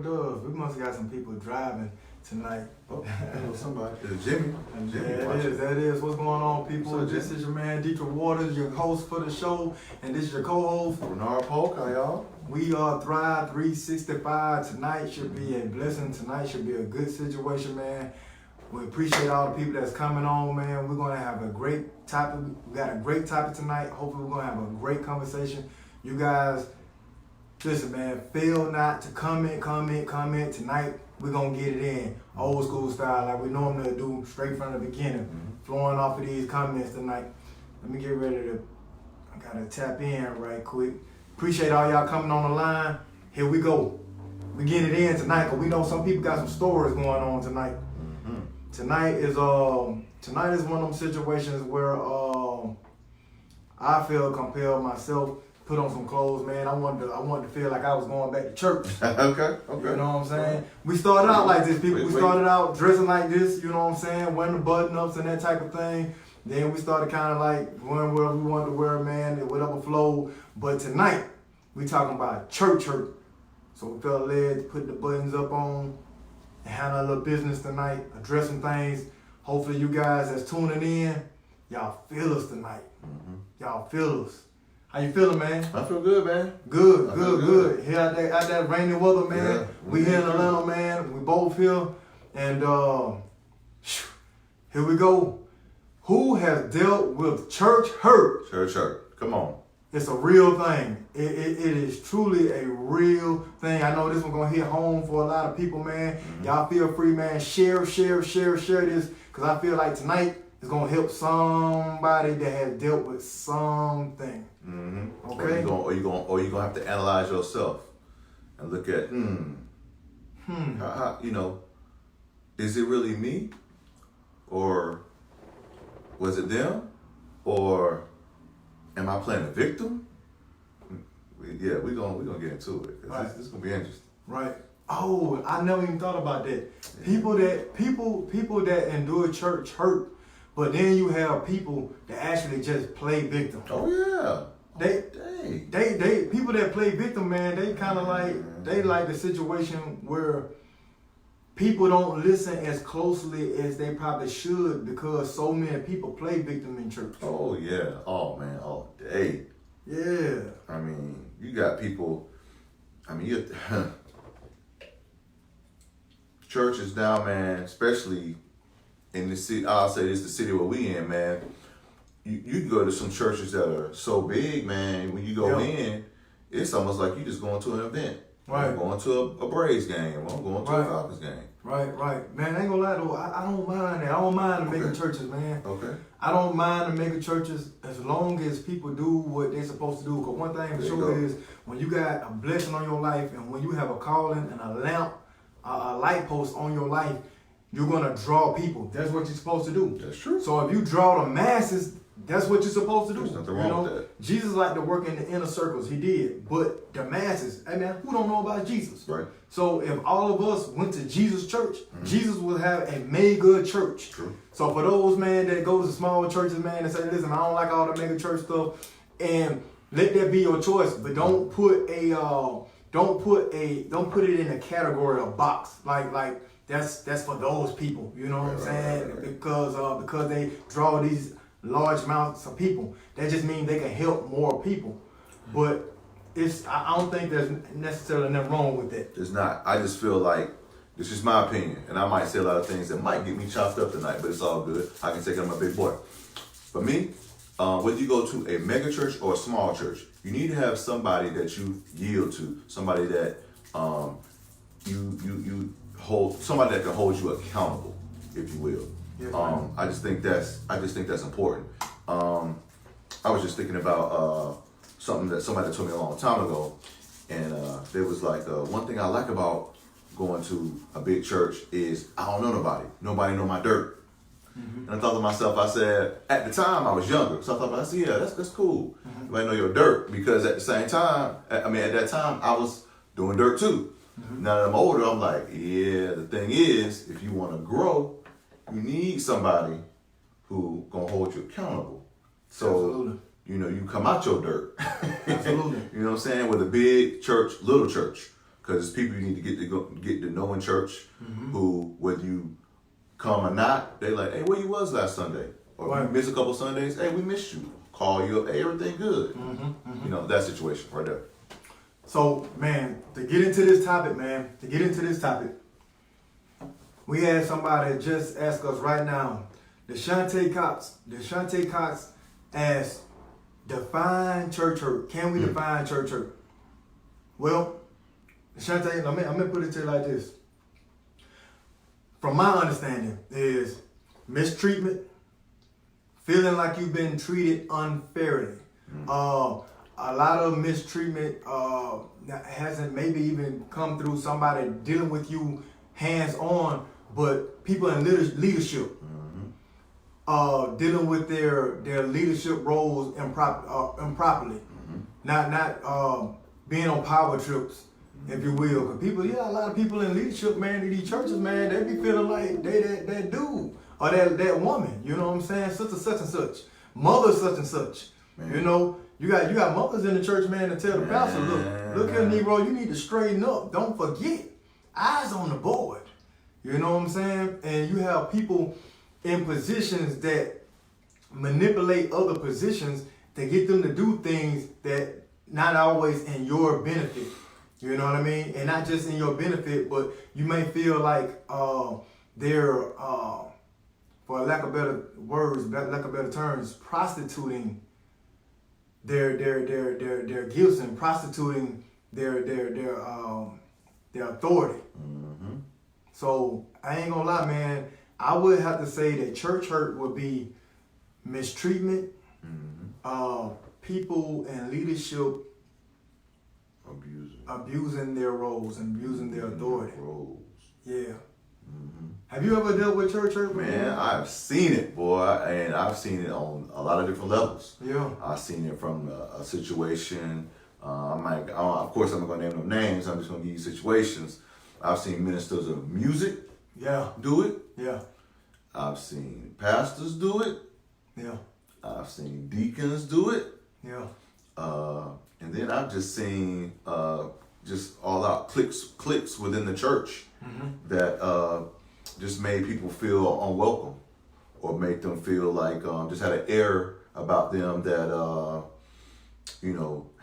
it does. We must have got some people driving tonight. Oh, I know somebody. It's Jimmy. Yeah, that is. What's going on, people? What's up, This is your man, Dietrich Waters, your host for the show, and this is your co-host, Bernard Polk. How y'all? We are Thrive 365. Tonight should be a blessing. Tonight should be a good situation, man. We appreciate all the people that's coming on, man. We're going to have a great topic. We got a great topic tonight. Hopefully, we're going to have a great conversation. You guys, listen, man, fail not to comment. Tonight, we're going to get it in. Old school style, like we normally do, straight from the beginning. Flowing off of these comments tonight. Let me get ready to, I got to tap in right quick. Appreciate all y'all coming on the line. Here we go. We get it in tonight, because we know some people got some stories going on tonight. Tonight is one of them situations where I feel compelled myself, put on some clothes, man. I wanted to feel like I was going back to church. Okay. You know what I'm saying? We started out like this, people. We started out dressing like this, you know what I'm saying? Wearing the button-ups and that type of thing. Then we started kind of like wearing whatever we wanted to wear, man, whatever flow. But tonight, we talking about church hurt. So we felt led to put the buttons up on and handle a little business tonight, addressing things. Hopefully you guys that's tuning in, y'all feel us tonight. Y'all feel us. How you feeling, man? I feel good, man. Good. Here out that rainy weather, man. Yeah, we here in Atlanta, man. We both here. And here we go. Who has dealt with church hurt? Church hurt. Come on. It's a real thing. It is truly a real thing. I know this one's gonna hit home for a lot of people, man. Y'all feel free, man. Share this, because I feel like tonight is gonna help somebody that has dealt with something. Okay. Or you gonna have to analyze yourself and look at how, you know, is it really me, or was it them, or am I playing a victim? Yeah, we're gonna get into it. Right. This is gonna be interesting. Right. Oh, I never even thought about that. People that endure church hurt, but then you have people that actually just play victim. Oh yeah. They people that play victim, man, they kind of like the situation where people don't listen as closely as they probably should, because so many people play victim in church. Oh yeah. Oh man. All day. Yeah. I mean, you got people. I mean, you churches now, man. Especially in the city. I'll say this: the city where we in, man. You go to some churches that are so big, man. When you go in, it's almost like you just going to an event. Right. I'm going to a Braves game. I'm going to a Falcons game. Right. Man, I ain't gonna lie though. I don't mind that. I don't mind the mega churches, man. Okay. I don't mind the mega churches as long as people do what they're supposed to do. Because one thing for sure is, when you got a blessing on your life, and when you have a calling and a lamp, a light post on your life, you're gonna draw people. That's what you're supposed to do. That's true. So if you draw the masses, that's what you're supposed to do. There's nothing wrong with that. Jesus liked to work in the inner circles. He did. But the masses, hey man, who don't know about Jesus? Right. So if all of us went to Jesus church, Jesus would have a mega church. True. So for those, man, that go to small churches, man, and say, listen, I don't like all the mega church stuff, and let that be your choice, but don't put it in a category or box. Like that's for those people. You know what I'm saying? Right. Because they draw these large amounts of people. That just means they can help more people. But I don't think there's necessarily nothing wrong with that. There's not. I just feel like, this is my opinion, and I might say a lot of things that might get me chopped up tonight, but it's all good. I can take it on my big boy. For me, whether you go to a mega church or a small church, you need to have somebody that you yield to, somebody that you hold, somebody that can hold you accountable, if you will. Yes, I just think that's important. I was just thinking about something that somebody told me a long time ago, and there was like one thing I like about going to a big church is I don't know nobody. Nobody know my dirt. And I thought to myself, I said, at the time I was younger, so I said, yeah, that's cool. Nobody know your dirt, because at the same time, at that time I was doing dirt too. Now that I'm older, I'm like, yeah, the thing is, if you want to grow, you need somebody who gonna hold you accountable. So, Absolutely. you know, you come out your dirt. Absolutely. You know what I'm saying? With a big church, little church. because it's people you need to get to know in church, who, whether you come or not, they like, hey, where you was last Sunday? Or if you missed a couple Sundays, hey, we missed you. Call you up, hey, everything good. You know, that situation right there. So, man, to get into this topic, we had somebody just ask us right now, Deshante Cox asked, define church hurt. Can we define church hurt? Well, Deshante, I'm gonna put it to you like this. From my understanding, is mistreatment, feeling like you've been treated unfairly. A lot of mistreatment hasn't maybe even come through somebody dealing with you hands-on, but people in leadership dealing with their leadership roles improperly, not being on power trips, if you will. Cause people, a lot of people in leadership, man, in these churches, man, they be feeling like they that dude or that woman. You know what I'm saying? Sister such and such, mother such and such. Man. You know, you got mothers in the church, man, to tell the pastor, look here, Negro, you need to straighten up. Don't forget, eyes on the board. You know what I'm saying? And you have people in positions that manipulate other positions to get them to do things that not always in your benefit. You know what I mean? And not just in your benefit, but you may feel like they're, for lack of better words, lack of better terms, prostituting their gifts and prostituting their authority. So I ain't gonna lie, man. I would have to say that church hurt would be mistreatment, people in leadership abusing their roles and abusing their authority. Yeah. Have you ever dealt with church hurt? Man, I've seen it, boy, and I've seen it on a lot of different levels. Yeah. I've seen it from a situation. Of course, I'm not gonna name no names. I'm just gonna give you situations. I've seen ministers of music. Do it. Yeah. I've seen pastors do it. Yeah. I've seen deacons do it. Yeah. And then I've just seen just all out cliques within the church that just made people feel unwelcome, or make them feel like just had an air about them that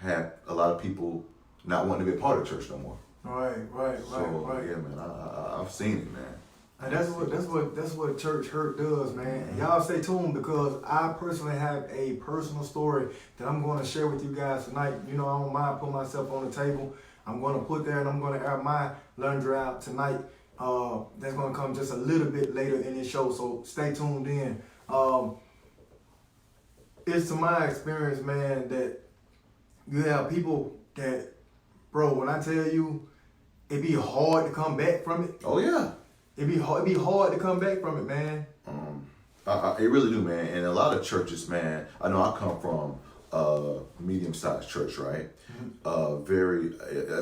had a lot of people not wanting to be a part of church no more. Right. Yeah, man, I've seen it, man. And that's what church hurt does, man. And y'all stay tuned, because I personally have a personal story that I'm going to share with you guys tonight. You know, I don't mind putting myself on the table. I'm going to put there and I'm going to air my laundry out tonight. That's going to come just a little bit later in this show, so stay tuned in. It's to my experience, man, that you have people that, bro, when I tell you, it be hard to come back from it. Oh yeah. It'd be hard to come back from it, man. It really do, man. And a lot of churches, man, I know I come from a medium-sized church, right? Very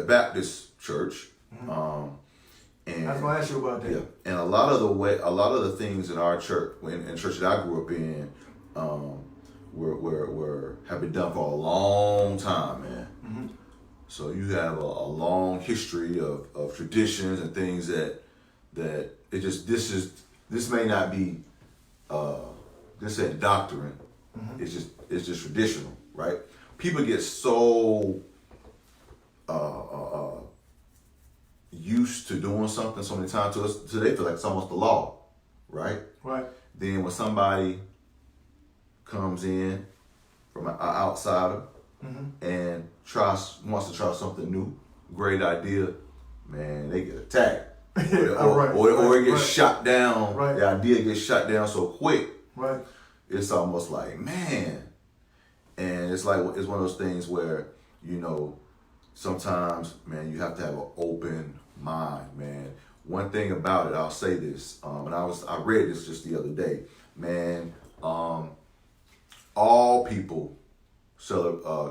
Baptist church. And I was gonna ask you about that. Yeah. And a lot of the things in our church, in church that I grew up in, have been done for a long time, man. So you have a long history of traditions and things that this may not be this ain't doctrine. It's just traditional, right? People get so used to doing something so many times so they feel like it's almost the law, right? Right. Then when somebody comes in from an outsider and wants to try something new, great idea, man, they get attacked. Or it gets shot down. Right. The idea gets shot down so quick. Right. It's almost like, man. And it's one of those things where, sometimes, man, you have to have an open mind, man. One thing about it, I'll say this, and I read this just the other day, man. All people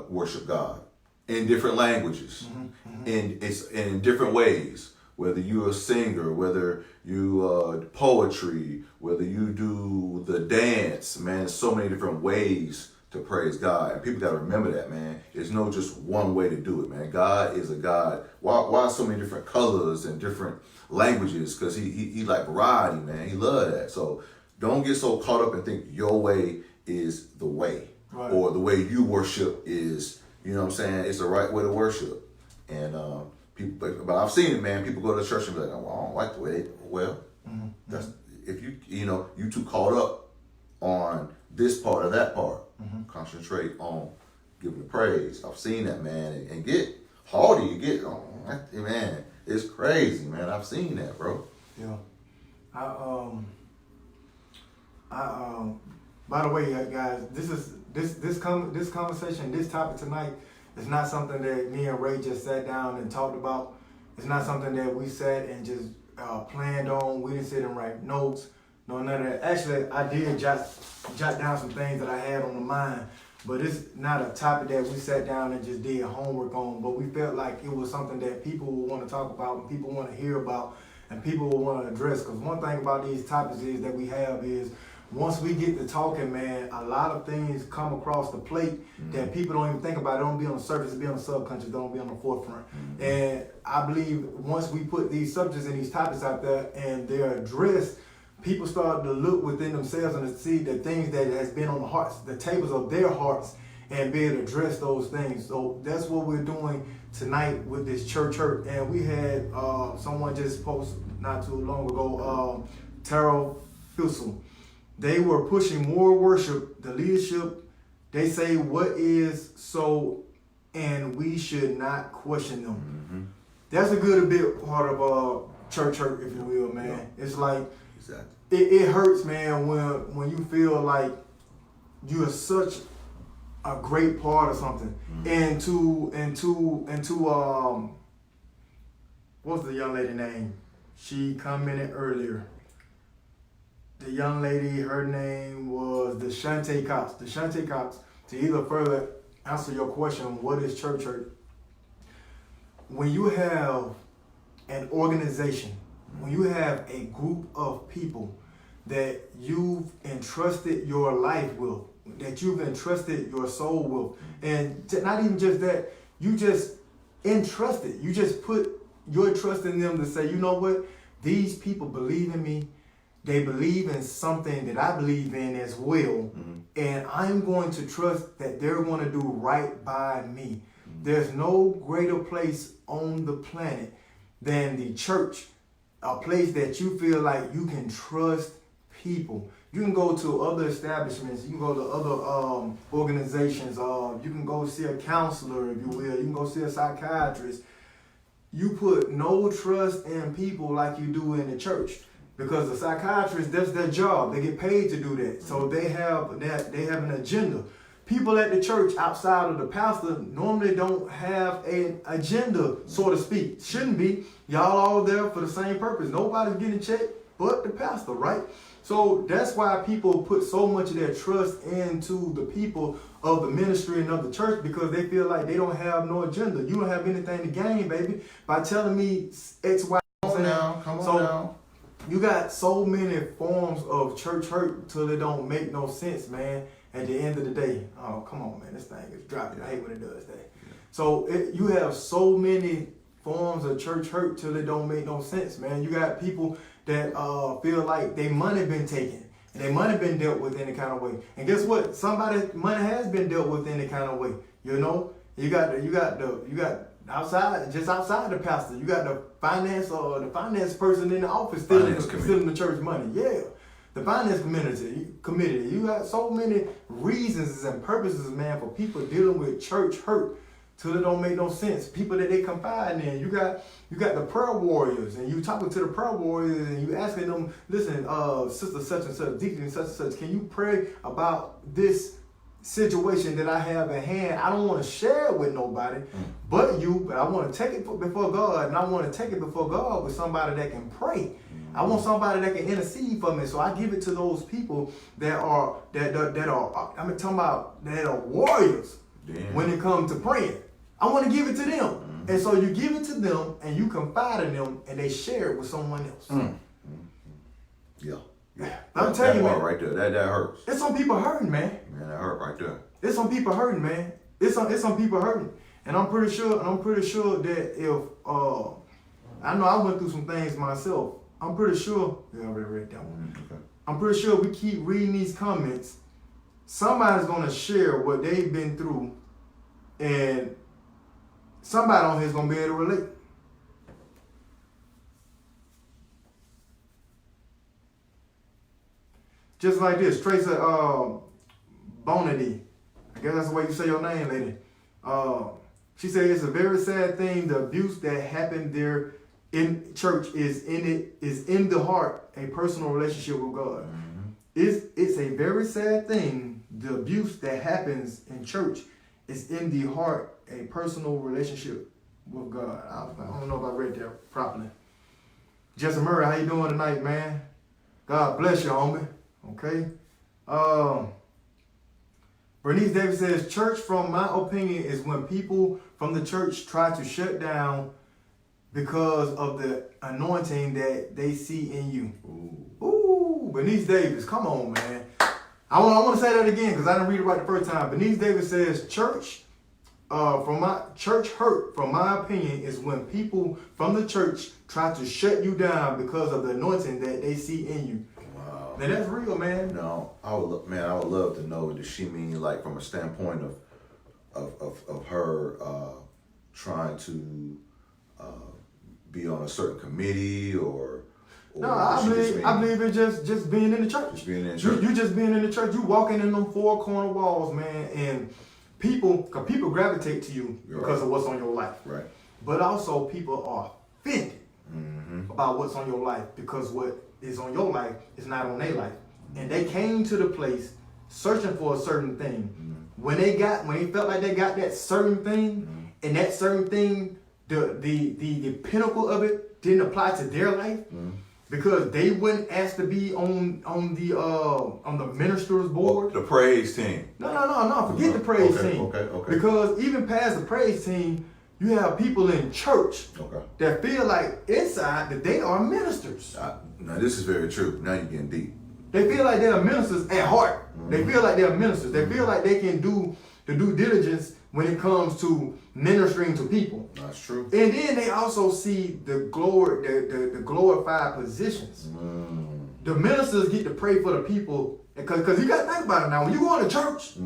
worship God in different languages, and it's in different ways. Whether you're a singer, whether you poetry, whether you do the dance, man, there's so many different ways to praise God. And people got to remember that, man. There's no just one way to do it, man. God is a God. Why so many different colors and different languages? Because he like variety, man. He love that. So don't get so caught up and think your way is the way, right, or the way you worship is, you know what I'm saying, it's the right way to worship. And people, but I've seen it, man. People go to church and be like, oh, I don't like the way. Well, that's if you too caught up on this part or that part. Concentrate on giving the praise. I've seen that, man, and get haughty. You get, man, it's crazy, man. I've seen that, bro. Yeah. By the way, guys, this conversation, this topic tonight is not something that me and Ray just sat down and talked about. It's not something that we sat and just planned on. We didn't sit and write notes. No, none of that. Actually, I did jot down some things that I had on the mind, but it's not a topic that we sat down and just did homework on. But we felt like it was something that people would want to talk about, and people want to hear about, and people will want to address. Because one thing about these topics is that we have is, once we get to talking, man, a lot of things come across the plate that people don't even think about. It don't be on the surface, it be on the subconscious, don't be on the forefront. And I believe once we put these subjects and these topics out there and they're addressed, people start to look within themselves and to see the things that has been on the hearts, the tables of their hearts, and be able to address those things. So that's what we're doing tonight with this church hurt. And we had someone just post not too long ago, Terrell Fussell. They were pushing more worship. The leadership, they say what is so, and we should not question them. That's a good bit part of church hurt, if you will, man. Yeah. It's like, exactly. It hurts, man, when you feel like you are such a great part of something. And to what's the young lady name? She commented earlier. The young lady, her name was Deshante Cox. Deshante Cox, to either further answer your question, what is church hurt? When you have an organization, when you have a group of people that you've entrusted your life with, that you've entrusted your soul with, and not even just that, you just entrusted, you just put your trust in them to say, you know what, these people believe in me. They believe in something that I believe in as well. And I'm going to trust that they're going to do right by me. There's no greater place on the planet than the church, a place that you feel like you can trust people. You can go to other establishments, you can go to other organizations, you can go see a counselor, if you will, you can go see a psychiatrist. You put no trust in people like you do in the church. Because the psychiatrist, that's their job. They get paid to do that. So they have an agenda. People at the church outside of the pastor normally don't have an agenda, so to speak. Shouldn't be. Y'all all there for the same purpose. Nobody's getting checked but the pastor, right? So that's why people put so much of their trust into the people of the ministry and of the church, because they feel like they don't have no agenda. You don't have anything to gain, baby, by telling me X, Y, Come on now. You got so many forms of church hurt till it don't make no sense, man. At the end of the day, oh, come on, man, this thing is dropping. I hate when it does that. Yeah. So you have so many forms of church hurt till it don't make no sense, man. You got people that feel like their money been taken and their money been dealt with in any kind of way. And guess what? Somebody's money has been dealt with in any kind of way. You know, you got outside, just outside the pastor, you got the finance person in the office stealing the church money. Yeah. The finance committee. You got so many reasons and purposes, man, for people dealing with church hurt till it don't make no sense. People that they confide in. You got the prayer warriors, and you talking to the prayer warriors, and you asking them, listen, sister such and such, deacon such and such, can you pray about this situation that I have at hand? I don't want to share it with nobody but you, but I want to take it before God, and I want to take it before God with somebody that can pray. I want somebody that can intercede for me, so I give it to those people that are I'm talking about that are warriors. Damn. When it comes to praying. I want to give it to them. And so you give it to them and you confide in them and they share it with someone else. Yeah. I'm telling you, man. Right there, that hurts. There's some people hurting, man. Man, that hurt right there. There's some people hurting, man. It's some people hurting, and I'm pretty sure that if I know I went through some things myself. I'm pretty sure. Yeah, I already read that one. Okay. I'm pretty sure we keep reading these comments. Somebody's gonna share what they've been through, and somebody on here is gonna be able to relate. Just like this, Tracy Bonady. I guess that's the way you say your name, lady. She said it's a very sad thing. The abuse that happened there in church is in the heart a personal relationship with God. It's a very sad thing. The abuse that happens in church is in the heart a personal relationship with God. I don't know if I read that properly. Jesse Murray, how you doing tonight, man? God bless you, homie. Okay. Bernice Davis says, church, from my opinion, is when people from the church try to shut down because of the anointing that they see in you. Ooh, Bernice Davis, come on, man. I want to say that again because I didn't read it right the first time. Bernice Davis says, church hurt, from my opinion, is when people from the church try to shut you down because of the anointing that they see in you. Wow. Man, that's real, man. No, I would love to know, does she mean like from a standpoint of her trying to be on a certain committee or no, I believe it's just being in the church. Just being in the church. You just being in the church. You walking in them four corner walls, man, and people gravitate to you because of what's on your life. Right. But also people are offended about what's on your life because what is on your life is not on their life. And they came to the place searching for a certain thing. When they felt like they got that certain thing, and that certain thing, the pinnacle of it didn't apply to their life, because they wouldn't ask to be on the minister's board. The praise team. No. Forget the praise team. Okay. Because even past the praise team, you have people in church that feel like inside that they are ministers. Now this is very true. Now you're getting deep. They feel like they are ministers at heart. They feel like they are ministers. They feel like they can do the due diligence when it comes to ministering to people. That's true. And then they also see the glorified positions. The ministers get to pray for the people because you got to think about it now. When you go into church,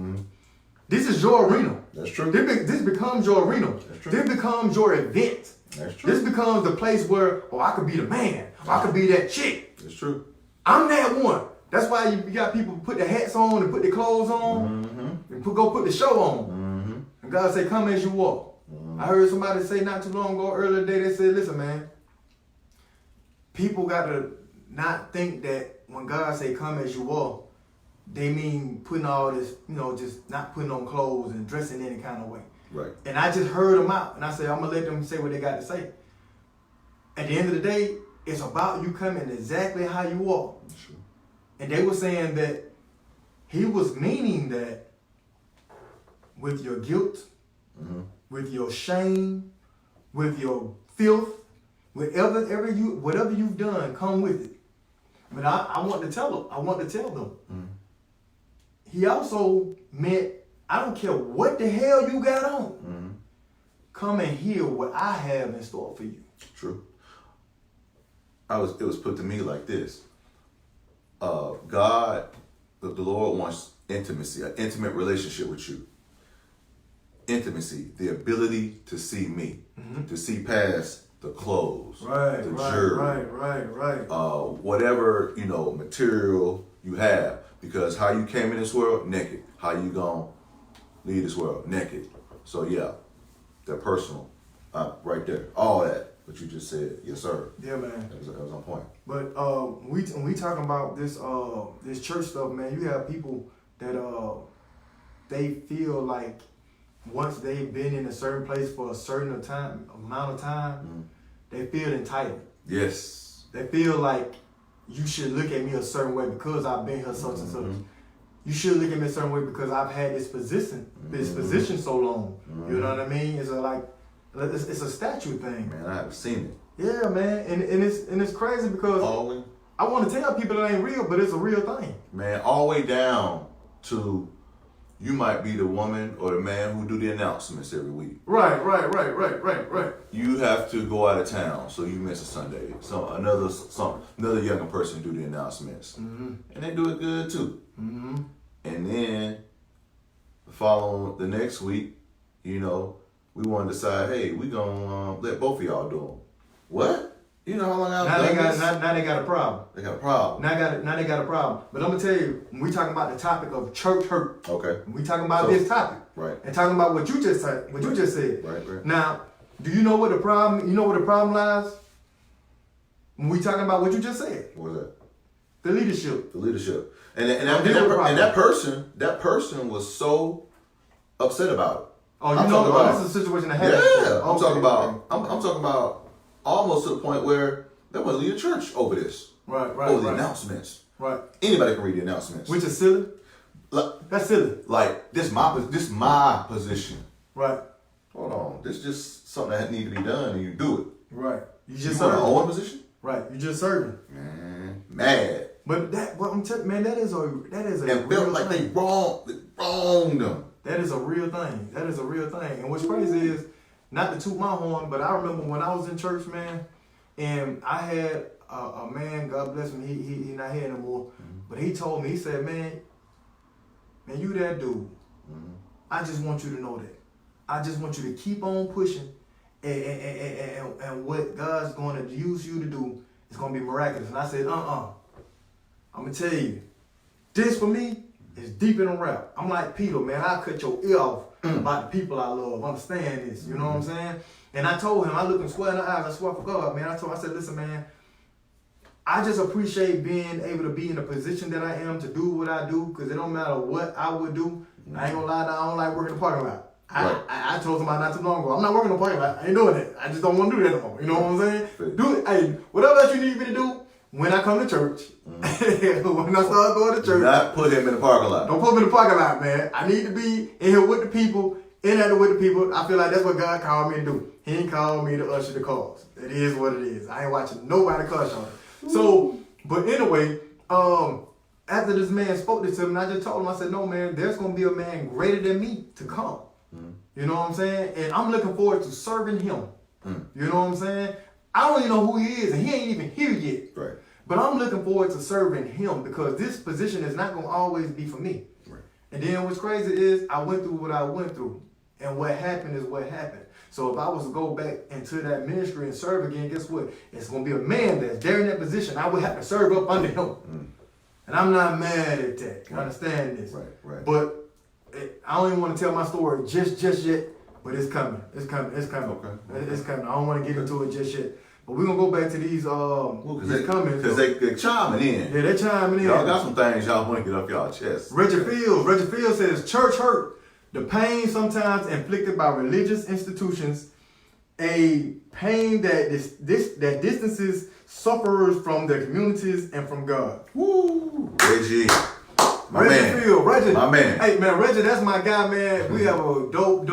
this is your arena. That's true. This becomes your arena. That's true. This becomes your event. That's true. This becomes the place where, I could be the man. I could be that chick. That's true. I'm that one. That's why you got people put their hats on and put their clothes on and go put the show on. And God say, come as you walk. I heard somebody say not too long ago, earlier today, they said, listen, man, people got to not think that when God say come as you walk, they mean putting all this, just not putting on clothes and dressing any kind of way. Right. And I just heard them out, and I said, I'm going to let them say what they got to say. At the end of the day, it's about you coming exactly how you walk. Sure. And they were saying that he was meaning that with your guilt, with your shame, with your filth, whatever you've done, come with it. But I want to tell them. He also meant, I don't care what the hell you got on. Come and hear what I have in store for you. True. It was put to me like this. God, the Lord wants intimacy, an intimate relationship with you. Intimacy, the ability to see me, to see past the clothes, the jewelry, whatever, material you have. Because how you came in this world, naked. How you gonna leave this world, naked. So yeah, they're personal, right there. All that, what you just said, yes sir. Yeah, man. That was on point. But when we talking about this church stuff, man, you have people that they feel like once they've been in a certain place for a certain amount of time, they feel entitled. Yes. They feel like you should look at me a certain way because I've been here such and such. You should look at me a certain way because I've had this position so long. You know what I mean? It's it's a statue thing. Man, I haven't seen it. Yeah, man, and it's crazy because I want to tell people it ain't real, but it's a real thing. Man, all the way down to you might be the woman or the man who do the announcements every week. Right. You have to go out of town, so you miss a Sunday. So another younger person do the announcements, and they do it good too. And then the next week, we want to decide, hey, we gonna let both of y'all do them. What? You know how long I've done this? Now they got a problem. They got a problem. Now they got a problem. But I'm gonna tell you, when we talking about the topic of church hurt, Okay. when we talking about this topic, Right. and talking about what you just said, Right. Now, do you know what the problem? You know where the problem lies? When we talking about what you just said, What was that? the leadership. The leadership. And that person was so upset about it. Oh, I'm talking about- this is a situation that happened. Yeah, I'm Okay, talking about. okay. I'm talking about almost to the point where they want to leave the church over this. Right. Over the announcements. Right. Anybody can read the announcements. Which is silly. That's silly. Like this my position. Right. Hold on, this is just something that need to be done, and you do it. Right. You You just want to serving. own a position? Right. You just serving. Man, mad. But I'm telling man, that is a And real felt like thing. they wronged them. That is a real thing. That is a real thing. And what's crazy is, not to toot my horn, but I remember when I was in church, man, and I had a man, God bless him, he not here anymore, but he told me, he said, man, you that dude. I just want you to know that. I just want you to keep on pushing, and what God's going to use you to do is going to be miraculous. And I said, I'm going to tell you, this for me is deep in a rap. I'm like Peter, man, I cut your ear off about the people I love. Understand this, you know what I'm saying? And I told him, I looked him square in the eyes, I swear for God, man. I said, listen, man, I just appreciate being able to be in the position that I am to do what I do, because it don't matter what I would do. I ain't gonna lie, I don't like working in the parking lot. I told somebody not too long ago, I'm not working in the parking lot. I ain't doing it. I just don't want to do that no more. You know what I'm saying? Do it. Hey, whatever else you need me to do, when I come to church, when I start going to church, Not put him in the parking lot. don't put me in the parking lot, man. I need to be in here with the people, in there with the people. I feel like that's what God called me to do. He ain't called me to usher the cars. It is what it is. I ain't watching nobody cuss on it. So, but anyway, after this man spoke this to me, I just told him, I said, no, man, there's going to be a man greater than me to come. You know what I'm saying? And I'm looking forward to serving him. You know what I'm saying? I don't even know who he is, and he ain't even here yet. Right. But I'm looking forward to serving him, because this position is not going to always be for me. Right. And then what's crazy is I went through what I went through. And what happened is what happened. So if I was to go back into that ministry and serve again, guess what? It's going to be a man that's there in that position. I would have to serve up under him. And I'm not mad at that. You understand this? Right. But I don't even want to tell my story just yet. But it's coming. It's coming. It's coming. Okay. It's coming. I don't want to get into it just yet. But we're going to go back to these comments. Because they chiming in. Yeah, they're chiming in. Y'all got some things y'all want to get up y'all chest. Reggie Fields says, church hurt. The pain sometimes inflicted by religious institutions, a pain that that distances sufferers from their communities and from God. Woo! Reggie. My Reggie man. Fields, Reggie. My man. Hey man, Reggie, that's my guy, man. We have a dope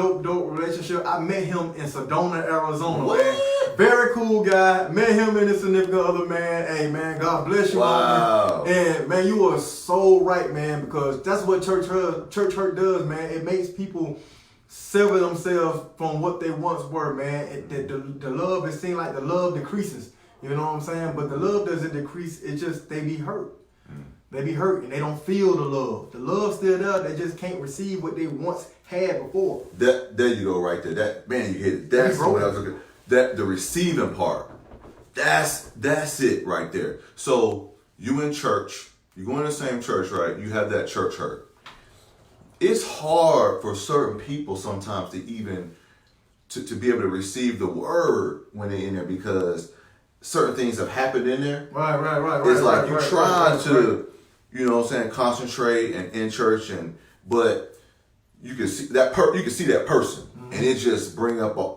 relationship. I met him in Sedona, Arizona, What? man. Very cool guy. Met him and his significant other, man. Hey man, God bless you. Wow. Man. And man, you are so right, man, because that's what church hurt does, man. It makes people sever themselves from what they once were, man. The love, it seems like the love decreases. You know what I'm saying? But the love doesn't decrease. It's just they be hurt. They be hurt and they don't feel the love. The love's still there. They just can't receive what they once had before. There you go right there. That man, you hit it. That's what I was looking. That the receiving part. That's it right there. So you in church, you go in the same church, right? You have that church hurt. It's hard for certain people sometimes to even to be able to receive the word when they're in there, because certain things have happened in there. Right. It's like you try to, you know what I'm saying, concentrate and in church, but you can see that person, and it just bring up a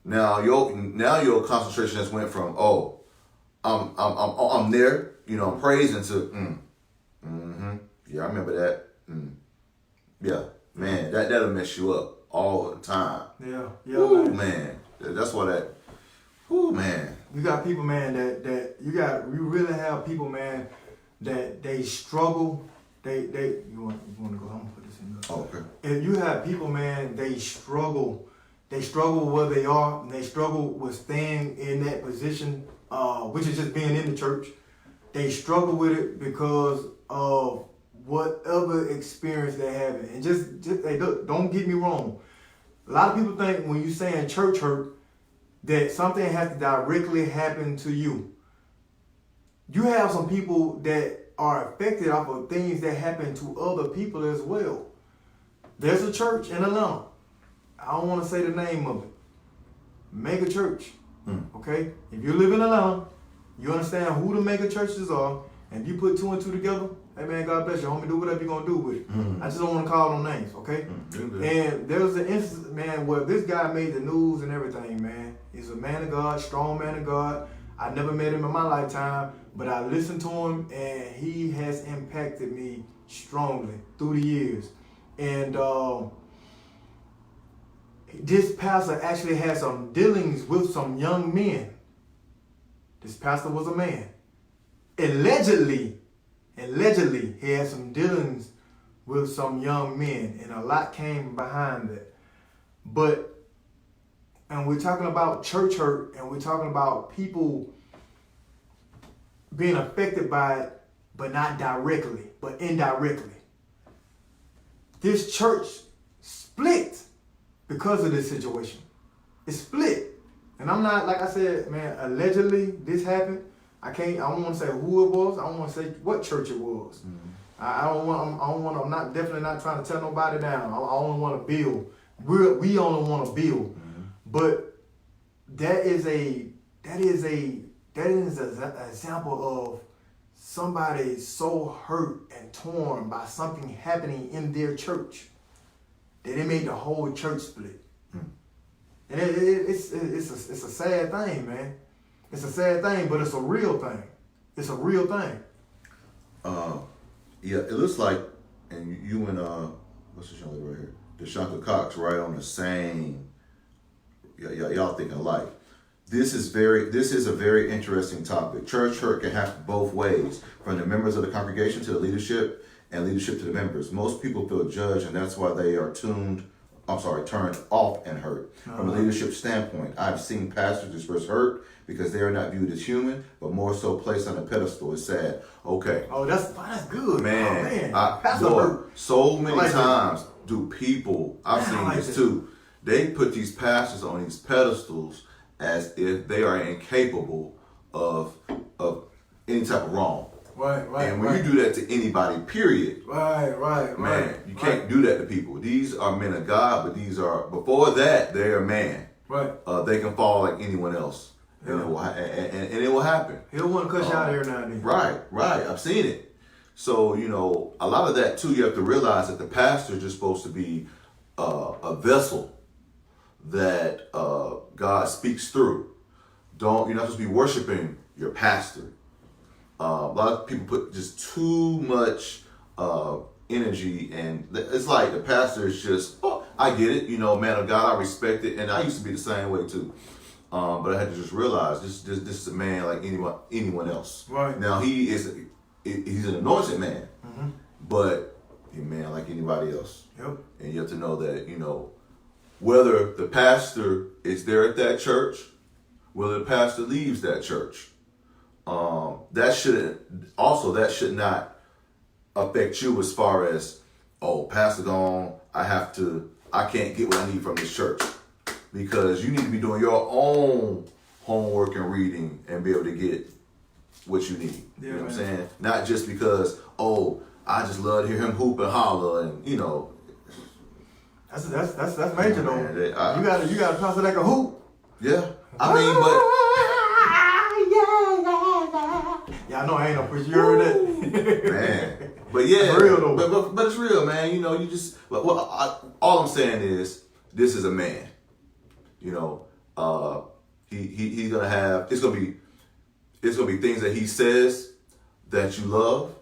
now your concentration just went from I'm there, you know, I'm praising to yeah, I remember that. Yeah, man, that'll mess you up all the time. Yeah, Ooh, man. That's why that. Ooh, man. You got people, man, you really have people, man, that they struggle. You want to go? I'm gonna put this in Oh, okay. If you have people, man, they struggle where they are, and they struggle with staying in that position, which is just being in the church. They struggle with it because of whatever experience they're having. And just hey, look, don't get me wrong. A lot of people think when you saying church hurt, that something has to directly happen to you. You have some people that are affected off of things that happen to other people as well. There's a church in Atlanta. I don't want to say the name of it. Mega church. Okay? If you live in Atlanta, you understand who the mega churches are, and if you put 2 and 2 together, hey man, God bless you, homie, do whatever you're going to do with it. I just don't want to call no names, okay? And there was an instance, man, where this guy made the news and everything, man. He's a man of God, strong man of God. I never met him in my lifetime, but I listened to him, and he has impacted me strongly through the years. And this pastor actually had some dealings with some young men. This pastor was a man. Allegedly, he had some dealings with some young men, and a lot came behind that. And we're talking about church hurt, and we're talking about people being affected by it, but not directly, but indirectly. This church split because of this situation. It split. And I'm not, like I said, man, allegedly this happened. I don't want to say who it was. I don't want to say what church it was. I'm not definitely not trying to tear nobody down. I only want to build. We only want to build. But that is an example of somebody so hurt and torn by something happening in their church that it made the whole church split. And it's a sad thing, man. It's a sad thing, but it's a real thing. It's a real thing. Yeah, it looks like, and you and what's this young lady right here, Deshanka Cox, right on the same. Y'all thinking alike. This is a very interesting topic. Church hurt can happen both ways, from the members of the congregation to the leadership, and leadership to the members. Most people feel judged, and that's why they are turned off and hurt. From a leadership standpoint, I've seen pastors express hurt because they are not viewed as human, but more so placed on a pedestal. It's sad. Okay. Oh, that's good. Man, hurt. So many times do people, I've seen this too, they put these pastors on these pedestals as if they are incapable of any type of wrong. Right. And when you do that to anybody, period. Right. Man, you can't do that to people. These are men of God, but before that, they're a man. Right. They can fall like anyone else. Yeah. And it will happen. He'll want to cut you out every now and then. Right. I've seen it. So, a lot of that too, you have to realize that the pastor is just supposed to be a vessel that God speaks through. You're not supposed to be worshiping your pastor. A lot of people put just too much energy, and it's like the pastor is just, I get it, man of God, I respect it, and I used to be the same way too. But I had to just realize this is a man like anyone else. Right. Now he's an anointed man, but he's a man like anybody else. Yep. And you have to know that, whether the pastor is there at that church, whether the pastor leaves that church, that should not affect you as far as, pastor gone, I can't get what I need from this church. Because you need to be doing your own homework and reading and be able to get what you need. Yeah, you know what I'm saying? Not just because, I just love to hear him hoop and holler and, That's major though. You got a pastor that can hoop. Yeah. I mean, but yeah, I know I ain't no preacher. You heard that? Man. But yeah, it's real though. But it's real, man. You just all I'm saying is this is a man. He's gonna have it's gonna be things that he says that you love.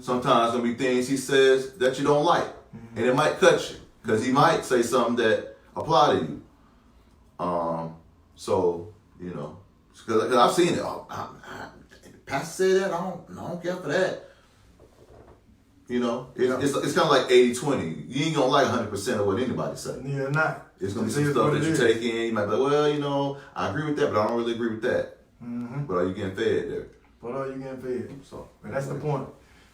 Sometimes it's gonna be things he says that you don't like. And it might cut you. Because he might say something that apply to you. Because I've seen it. Pastor say that, I don't care for that. You know, Yeah. it's kind of like 80-20. You ain't gonna like 100% of what anybody say. Yeah, not. It's gonna be It some is stuff what that it you is. take in. You might be like, well, you know, I agree with that, but I don't really agree with that. Mm-hmm. But are you getting fed there? But are you getting fed? So And that's the point.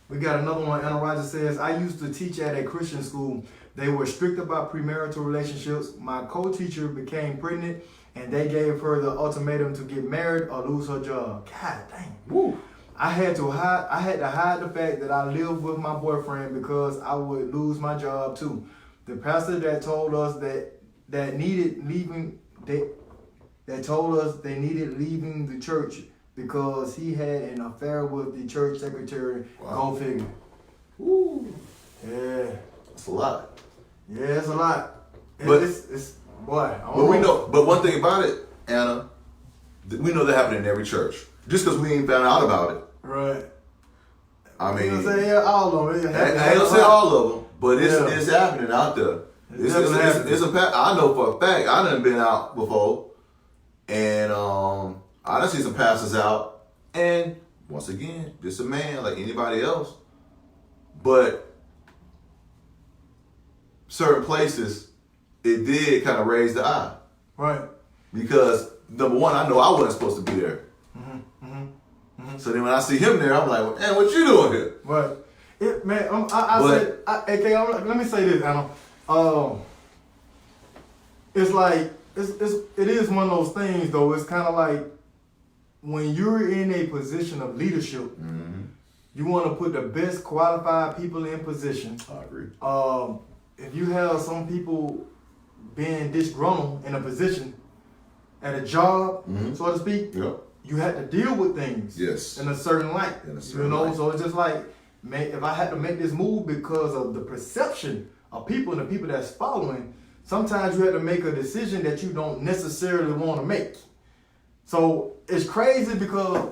We got another one. Anna Rogers says, I used to teach at a Christian school. They were strict about premarital relationships. My co-teacher became pregnant and they gave her the ultimatum to get married or lose her job. God dang. Woo. I had to hide the fact that I lived with my boyfriend because I would lose my job too. The pastor that told us that needed leaving that told us they needed leaving the church because he had an affair with the church secretary. Wow. Go figure. Woo. Yeah. That's a lot. Yeah, it's a lot. But- It's boy. I don't But we know. But one thing about it, Anna, we know that happened in every church. Just because we ain't found out about it. Right. I mean, You know what I'm saying? Yeah, all of them. I ain't gonna say all of them, but Yeah. it's happening out there. It's definitely happening. I know for a fact. I done been out before, and I done seen some pastors out, and once again, just a man like anybody else, but certain places it did kind of raise the eye Right. because number one, I know I wasn't supposed to be there. So then when I see him there, I'm like, well, man, what you doing here? But it, man, let me say this, Anna. It's like it is one of those things though. It's kind of like when you're in a position of leadership, you want to put the best qualified people in position. I agree. If you have some people being disgruntled in a position at a job, so to speak, Yep. you had to deal with things Yes. in a certain light. In a certain you know, light. so it's just like, man, if I had to make this move because of the perception of people and the people that's following, sometimes you have to make a decision that you don't necessarily want to make. So it's crazy because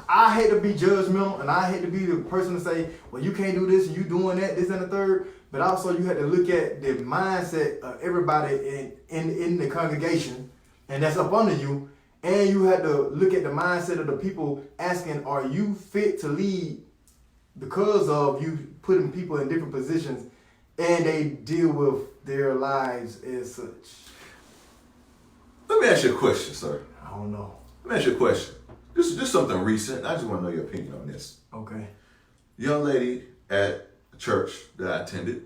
I hate to be judgmental and I hate to be the person to say, well, you can't do this and you doing that, this and the third. But also you had to look at the mindset of everybody in the congregation, and that's up under you. And you had to look at the mindset of the people asking, are you fit to lead because of you putting people in different positions and they deal with their lives as such? Let me ask you a question, sir. I don't know. Let me ask you a question. This is just something recent. I just want to know your opinion on this. Okay. Young lady at a church that I attended.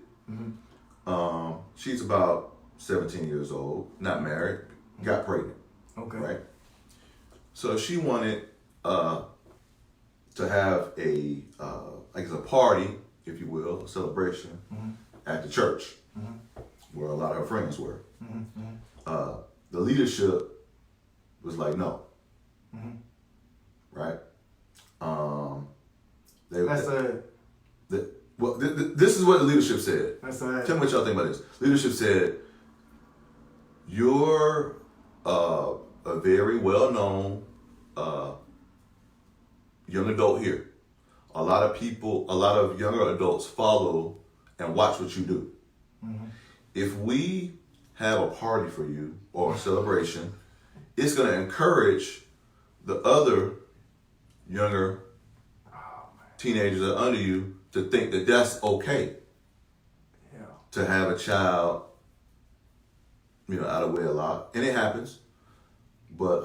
She's about 17 years old, not married, got pregnant. Okay. Right. So she wanted to have a I guess a party, if you will, a celebration at the church where a lot of her friends were. The leadership was like, no. Right. That's a this is what the leadership said. that's a Tell me what y'all think about this. Leadership said, you're a very well-known young adult here. A lot of younger adults follow and watch what you do. If we have a party for you or a celebration, it's going to encourage the other younger teenagers that are under you to think that that's okay yeah. to have a child, out of wedlock, and it happens. But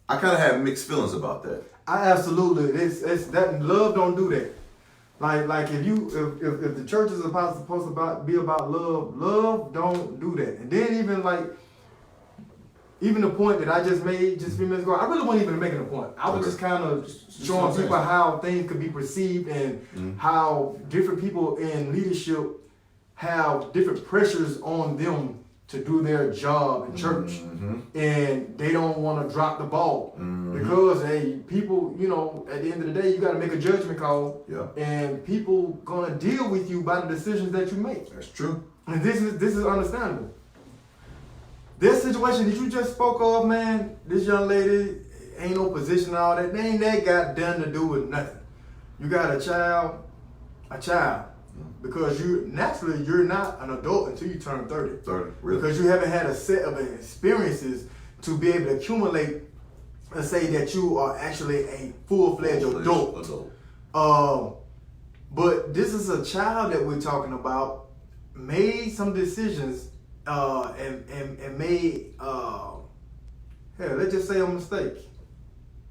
I kind of have mixed feelings about that. I absolutely. It's that love don't do that. Like if the church is supposed to be about love don't do that. And then even the point that I just made just a few minutes ago, I really wasn't even making a point. I was just kind of showing people how things could be perceived and how different people in leadership have different pressures on them to do their job in church, and they don't want to drop the ball because people, at the end of the day, you got to make a judgment call, and people gonna deal with you by the decisions that you make. That's true. And this is understandable. This situation that you just spoke of, man, this young lady ain't no position and all that. They ain't that got done to do with nothing. You got a child, because you're not an adult until you turn 30. 30, really? Because you haven't had a set of experiences to be able to accumulate and say that you are actually a full-fledged adult. But this is a child that we're talking about, made some decisions, and made, let's just say a mistake.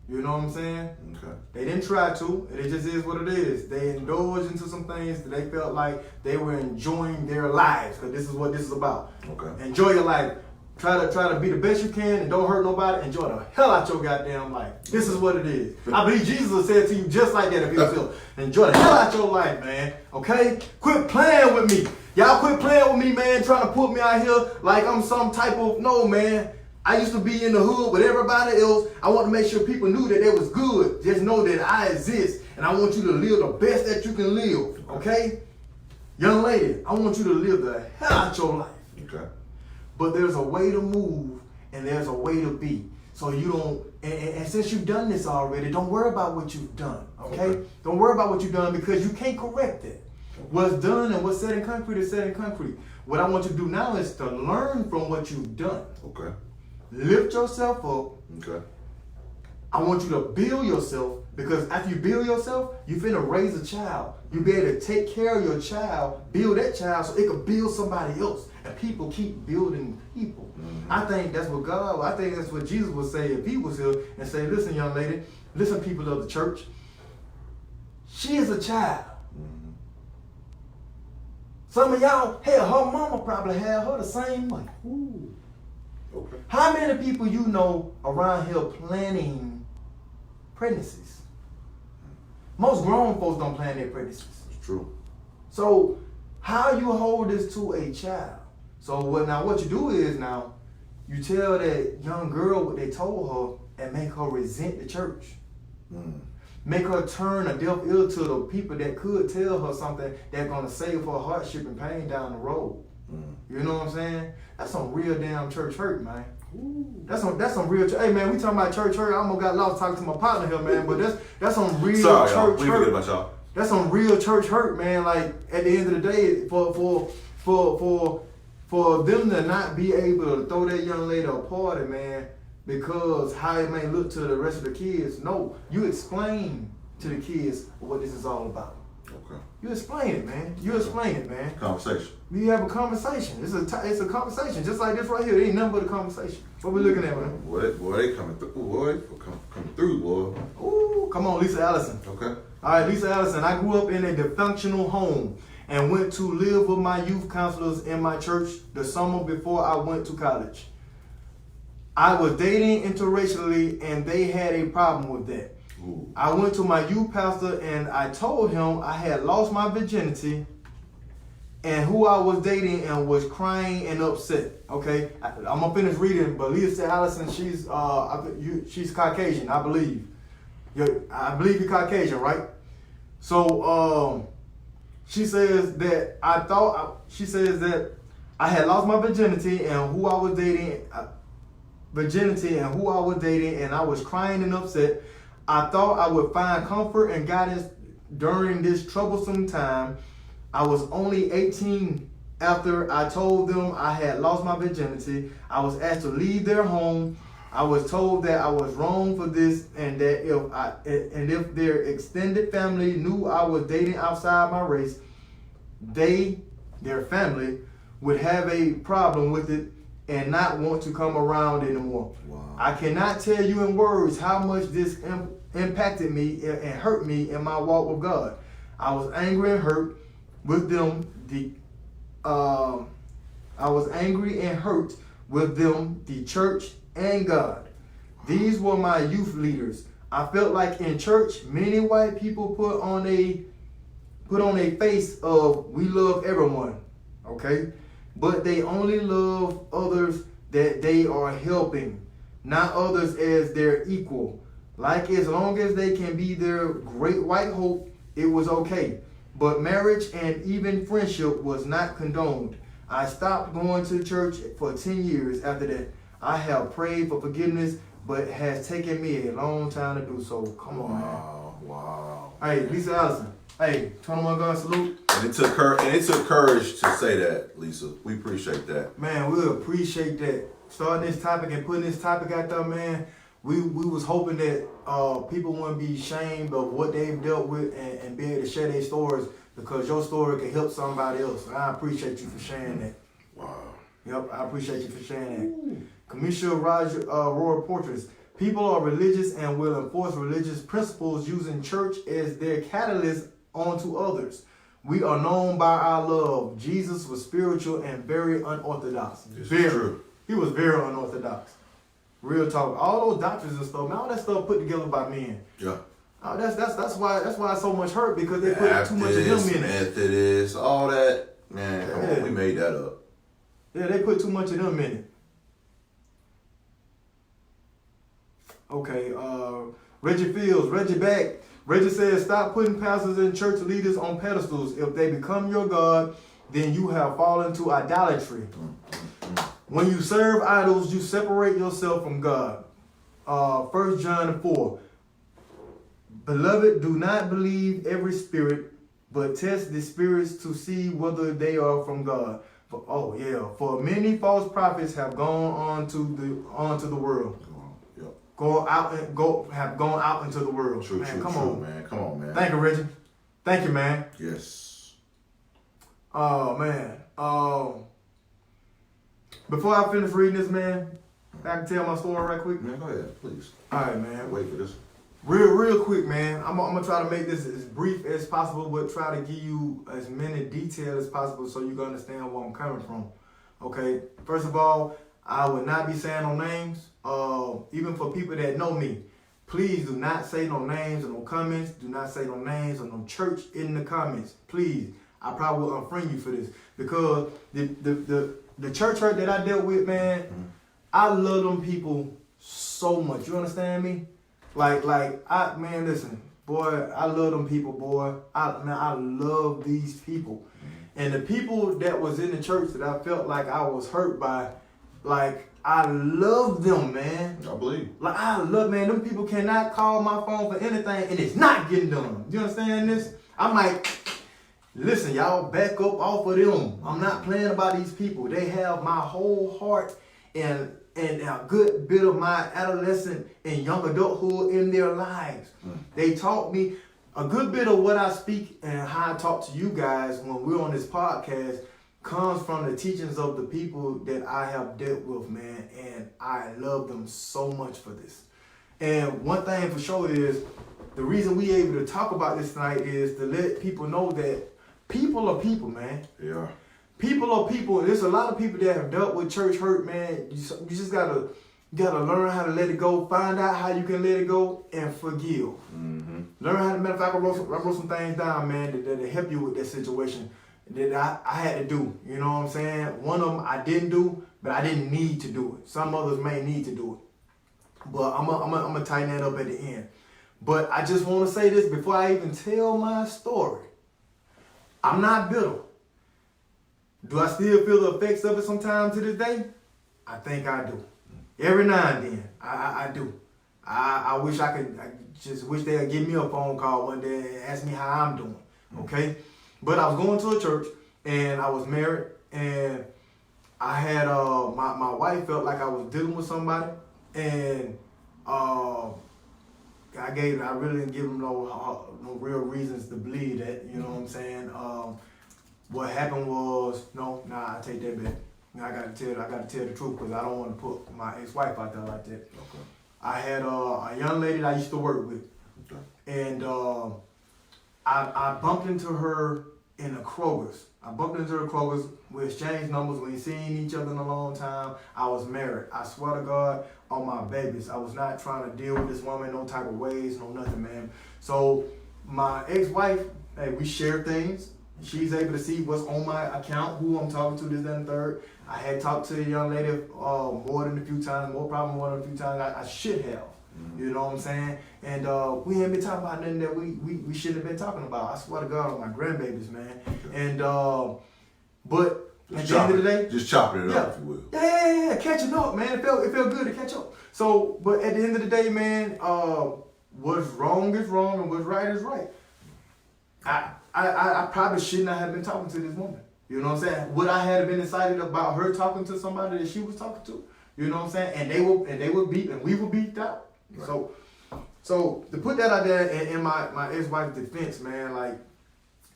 You know what I'm saying? Okay. They didn't try to, and it just is what it is. They indulged into some things that they felt like they were enjoying their lives, because this is what this is about. Okay. Enjoy your life. Try to be the best you can and don't hurt nobody. Enjoy the hell out your goddamn life. This is what it is. I believe Jesus will say it to you just like that if he was still. Enjoy the hell out your life, man. Okay? Quit playing with me. Y'all quit playing with me, man, trying to put me out here like I'm some type of, no, man. I used to be in the hood with everybody else. I want to make sure people knew that they was good. Just know that I exist. And I want you to live the best that you can live. Okay? Young lady, I want you to live the hell out your life. Okay. But there's a way to move and there's a way to be. So you don't, and since you've done this already, don't worry about what you've done. Okay? Don't worry about what you've done because you can't correct it. What's done and what's set in concrete is set in concrete. What I want you to do now is to learn from what you've done. Okay. Lift yourself up. Okay. I want you to build yourself, because after you build yourself, you finna raise a child. You be able to take care of your child, build that child so it could build somebody else. And people keep building people. Mm-hmm. I think that's what Jesus would say if he was here and say, listen, young lady, listen, people of the church, she is a child. Mm-hmm. Some of y'all, hell, her mama probably had her the same way. Ooh. Okay. How many people you know around here planning pregnancies? Most grown folks don't plan their pregnancies. It's true. So how you hold this to a child? So what you do is now you tell that young girl what they told her and make her resent the church. Mm. Make her turn a deaf ear to the people that could tell her something that's gonna save her hardship and pain down the road. Mm. You know what I'm saying? That's some real damn church hurt, man. Ooh. That's some real. Hey man, we talking about church hurt. I almost got lost talking to my partner here, man. But that's some real Sorry, church y'all. We hurt. forget about y'all. That's some real church hurt, man. Like at the end of the day, for them to not be able to throw that young lady a party, man, because how it may look to the rest of the kids. No, you explain to the kids what this is all about. Okay. You explain it, man. You explain it, man. Conversation. We have a conversation. It's a conversation, just like this right here. It ain't nothing but a conversation. What we looking at, man? Boy, they coming through, boy. Coming through, boy. Ooh, come on, Lisa Allison. Okay. All right, Lisa Allison. I grew up in a dysfunctional home and went to live with my youth counselors in my church the summer before I went to college. I was dating interracially, and they had a problem with that. Ooh. I went to my youth pastor and I told him I had lost my virginity and who I was dating and was crying and upset. Okay, I'm gonna finish reading, but Lisa Allison, she's Caucasian, I believe. I believe you're Caucasian, right? So she says that I had lost my virginity and who I was dating, and I was crying and upset. I thought I would find comfort and guidance during this troublesome time. I was only 18 after I told them I had lost my virginity. I was asked to leave their home. I was told that I was wrong for this and that if their extended family knew I was dating outside my race, their family, would have a problem with it and not want to come around anymore. Wow. I I cannot tell you in words how much this impacted me and hurt me in my walk with God. I was angry and hurt with them. The church and God. These were my youth leaders. I felt like in church, many white people put on a face of we love everyone, okay, but they only love others that they are helping, not others as their equal. Like as long as they can be their great white hope, it was okay. But marriage and even friendship was not condoned. I stopped going to church for 10 years after that. I have prayed for forgiveness, but it has taken me a long time to do so. Come on, man. Wow. Hey, Lisa Allison. Hey, 21 gun salute. And it took courage to say that, Lisa. We appreciate that. Man, we appreciate that. Starting this topic and putting this topic out there, man. we was hoping that people wouldn't be ashamed of what they've dealt with and be able to share their stories because your story can help somebody else. I appreciate you for sharing that. Wow. Yep, I appreciate you for sharing that. Commissioner Roger Roy Portraits. People are religious and will enforce religious principles using church as their catalyst onto others. We are known by our love. Jesus was spiritual and very unorthodox. This is Very. true. He was very unorthodox. Real talk. All those doctrines and stuff, man, all that stuff put together by men. Yeah. That's why it's so much hurt because they put too much of Baptist, them in it. Methodist, all that. Man, come on, we made that up. Yeah, they put too much of them in it. Okay, Reggie Fields, Reggie back. Reggie says, stop putting pastors and church leaders on pedestals. If they become your God, then you have fallen to idolatry. When you serve idols, you separate yourself from God. 1 John 4. Beloved, do not believe every spirit, but test the spirits to see whether they are from God. For many false prophets have gone on to the world. Have gone out into the world. True, man, true, come true, on, man. Come on, man. Thank you, Reggie. Thank you, man. Yes. Oh man. Before I finish reading this, man, I can tell my story right quick. Man, go ahead, please. All right, man. Wait for this. Real quick, man. I'm gonna try to make this as brief as possible, but try to give you as many details as possible so you can understand where I'm coming from. Okay. First of all, I would not be saying no names. Even for people that know me, please do not say no names or no comments. Do not say no names or no church in the comments. Please. I probably will unfriend you for this because the church hurt that I dealt with, man, I love them people so much. You understand me? Listen, boy, I love them people, boy. I love these people. And the people that was in the church that I felt like I was hurt by, like, I love them, man. I believe. Like, I love, man, them people cannot call my phone for anything and it's not getting done. You understand this? I'm like, listen, y'all, back up off of them. I'm not playing about these people. They have my whole heart and a good bit of my adolescent and young adulthood in their lives. They taught me a good bit of what I speak and how I talk to you guys when we're on this podcast comes from the teachings of the people that I have dealt with, man, and I love them so much for this. And one thing for sure is the reason we able to talk about this tonight is to let people know that people are people, man. Yeah. People are people. There's a lot of people that have dealt with church hurt, man. You just gotta learn how to let it go. Find out how you can let it go and forgive. Mm-hmm. Learn how to. Matter of fact, I wrote some things down, man, that help you with that situation that I had to do. You know what I'm saying? One of them I didn't do, but I didn't need to do it. Some others may need to do it. But I'm gonna tighten that up at the end. But I just want to say this before I even tell my story. I'm not bitter. Do I still feel the effects of it sometimes to this day? I think I do. Every now and then, I do. I wish I just wish they'd give me a phone call one day and ask me how I'm doing. Okay? But I was going to a church and I was married and I had my wife felt like I was dealing with somebody and I really didn't give them no real reasons to believe that, you know what I'm saying? What happened was, I take that back. I got to tell the truth because I don't want to put my ex-wife out there like that. Okay. I had a young lady that I used to work with, Okay. and I bumped into her in a Kroger's. We exchanged numbers. We ain't seen each other in a long time. I was married. I swear to God on my babies. I was not trying to deal with this woman no type of ways, no nothing, man. So my ex-wife, hey, we share things. She's able to see what's on my account, who I'm talking to, this, that, and third. I had talked to the young lady more than a few times. I should have. You know what I'm saying? And we ain't been talking about nothing that we shouldn't have been talking about. I swear to God on my grandbabies, man. Okay. And but at the end of the day, just chopping it up, if you will. Yeah, catching up, man. It felt good to catch up. So, but at the end of the day, man, what's wrong is wrong and what's right is right. I probably should not have been talking to this woman. You know what I'm saying? Would I have been excited about her talking to somebody that she was talking to? You know what I'm saying? And they were beat and we were beat out. Right. So to put that out there in my ex-wife's defense, man, like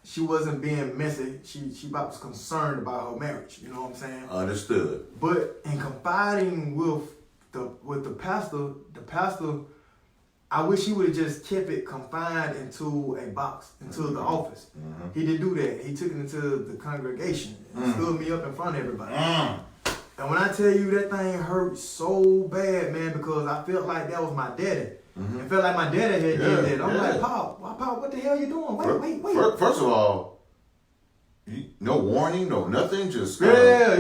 she wasn't being messy. She was concerned about her marriage. You know what I'm saying? Understood. But in confiding with the pastor, I wish he would have just kept it confined into a box, into the office. Mm-hmm. He didn't do that. He took it into the congregation and stood me up in front of everybody. And when I tell you that thing hurt so bad, man, because I felt like that was my daddy. Mm-hmm. It felt like my daddy had did that. I'm like, Pop, what the hell you doing? Wait. First of all, no warning, no nothing, just Yeah.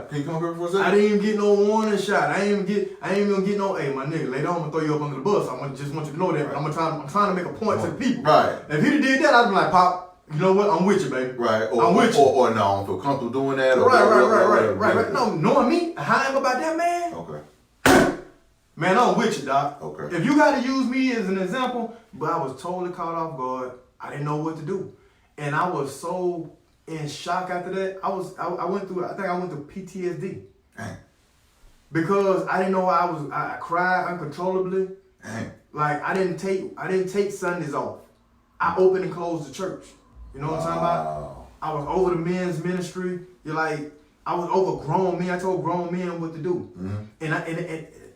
Can you come up here for a second? I didn't even get no warning shot. I ain't even gonna get no. Hey, my nigga, later on I'm gonna throw you up under the bus. Just want you to know that. But I'm trying to make a point to the people. Right. If he did that, I'd be like, Pop, you know what? I'm with you, baby. Right. I'm with you. Or no, I don't feel comfortable doing that. Right. No, knowing me, how I am about that, man. Okay. Man, I'm with you, Doc. Okay. If you got to use me as an example, but I was totally caught off guard. I didn't know what to do, and I was so in shock after that. I went through PTSD. Dang. Because I didn't know I cried uncontrollably. Dang. Like I didn't take Sundays off. I opened and closed the church. You know what I'm talking about? I was over the men's ministry. I was over grown men. I told grown men what to do. Mm-hmm. And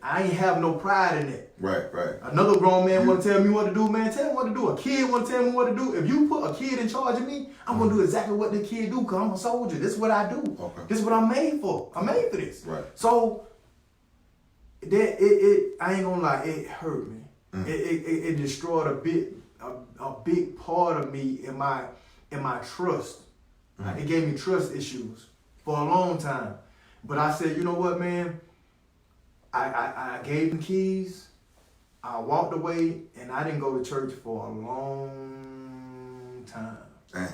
I ain't have no pride in it. Right. Another grown man want to tell me what to do, man. Tell him what to do. A kid want to tell me what to do. If you put a kid in charge of me, I'm going to do exactly what the kid do because I'm a soldier. This is what I do. Okay. This is what I'm made for. I'm made for this. Right. So, I ain't going to lie, it hurt me. Mm. It destroyed a big part of me in my trust. Mm. It gave me trust issues for a long time. But I said, you know what, man? I gave him keys. I walked away, and I didn't go to church for a long time. Dang.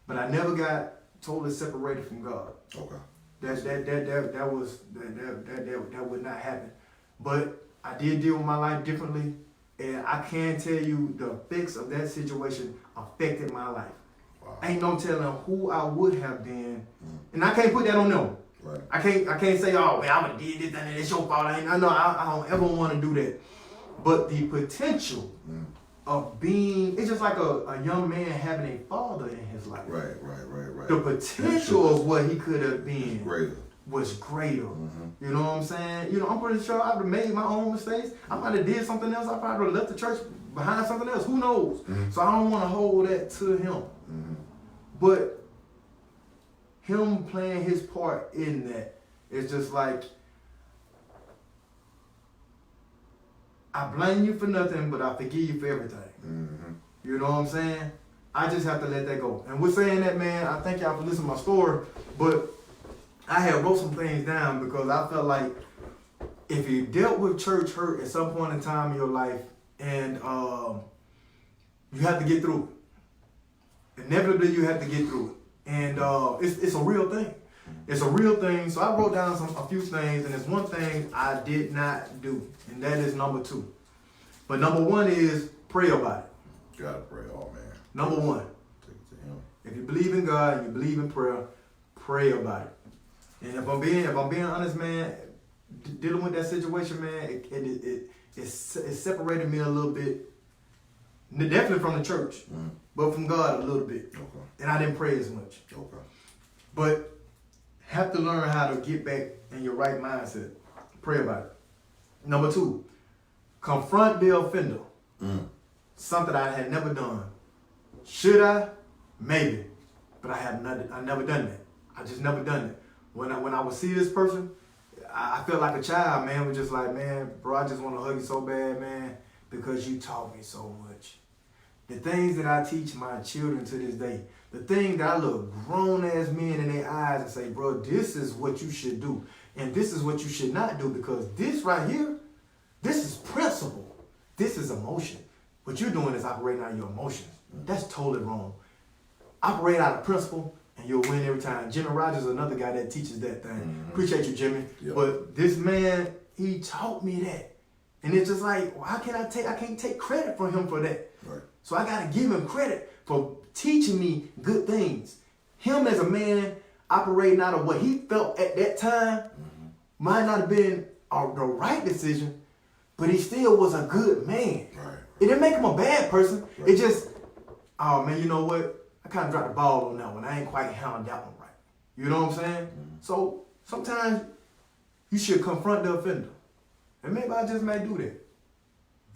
But I never got totally separated from God. Okay. That would not happen. But I did deal with my life differently, and I can tell you the effects of that situation affected my life. Wow. Ain't no telling who I would have been, and I can't put that on them. Right. I can't say, oh man, I would have did this and it's your fault. I don't ever want to do that. But the potential of being, it's just like a young man having a father in his life. Right. The potential of what he could have been was greater. Mm-hmm. You know what I'm saying? I'm pretty sure I would have made my own mistakes. I might have did something else. I probably would have left the church behind something else. Who knows? Mm-hmm. So I don't want to hold that to him. Mm-hmm. But him playing his part in that, it's just like, I blame you for nothing, but I forgive you for everything. Mm-hmm. You know what I'm saying? I just have to let that go. And with saying that, man, I thank y'all for listening to my story, but I had wrote some things down because I felt like if you dealt with church hurt at some point in time in your life, and you have to get through it. Inevitably, you have to get through it. And it's a real thing. It's a real thing. So I wrote down a few things, and there's one thing I did not do, and that is number 2. But number 1 is pray about it. Gotta pray, oh man. Number 1. Take it to him. If you believe in God and you believe in prayer, pray about it. And if I'm being honest, man, dealing with that situation, man, it separated me a little bit. Definitely from the church, but from God a little bit. Okay. And I didn't pray as much. Okay. But have to learn how to get back in your right mindset. Pray about it. Number 2, confront the offender. Something I had never done. Should I? Maybe. But I never done that. I just never done it. When I would see this person, I felt like a child, man. Was just like, man, bro, I just want to hug you so bad, man, because you taught me so much. The things that I teach my children to this day, the thing that I look grown-ass men in their eyes and say, bro, this is what you should do, and this is what you should not do, because this right here, this is principle. This is emotion. What you're doing is operating out of your emotions. That's totally wrong. Operate out of principle, and you'll win every time. Jimmy Rogers is another guy that teaches that thing. Appreciate you, Jimmy. Yep. But this man, he taught me that. And it's just like, well, I can't take credit for him for that. Right. So I got to give him credit for teaching me good things. Him as a man operating out of what he felt at that time might not have been the right decision, but he still was a good man. Right. It didn't make him a bad person. Right. It just, oh man, you know what? I kind of dropped the ball on that one. I ain't quite handled that one right. You know what I'm saying? Mm-hmm. So sometimes you should confront the offender. And maybe I just may do that.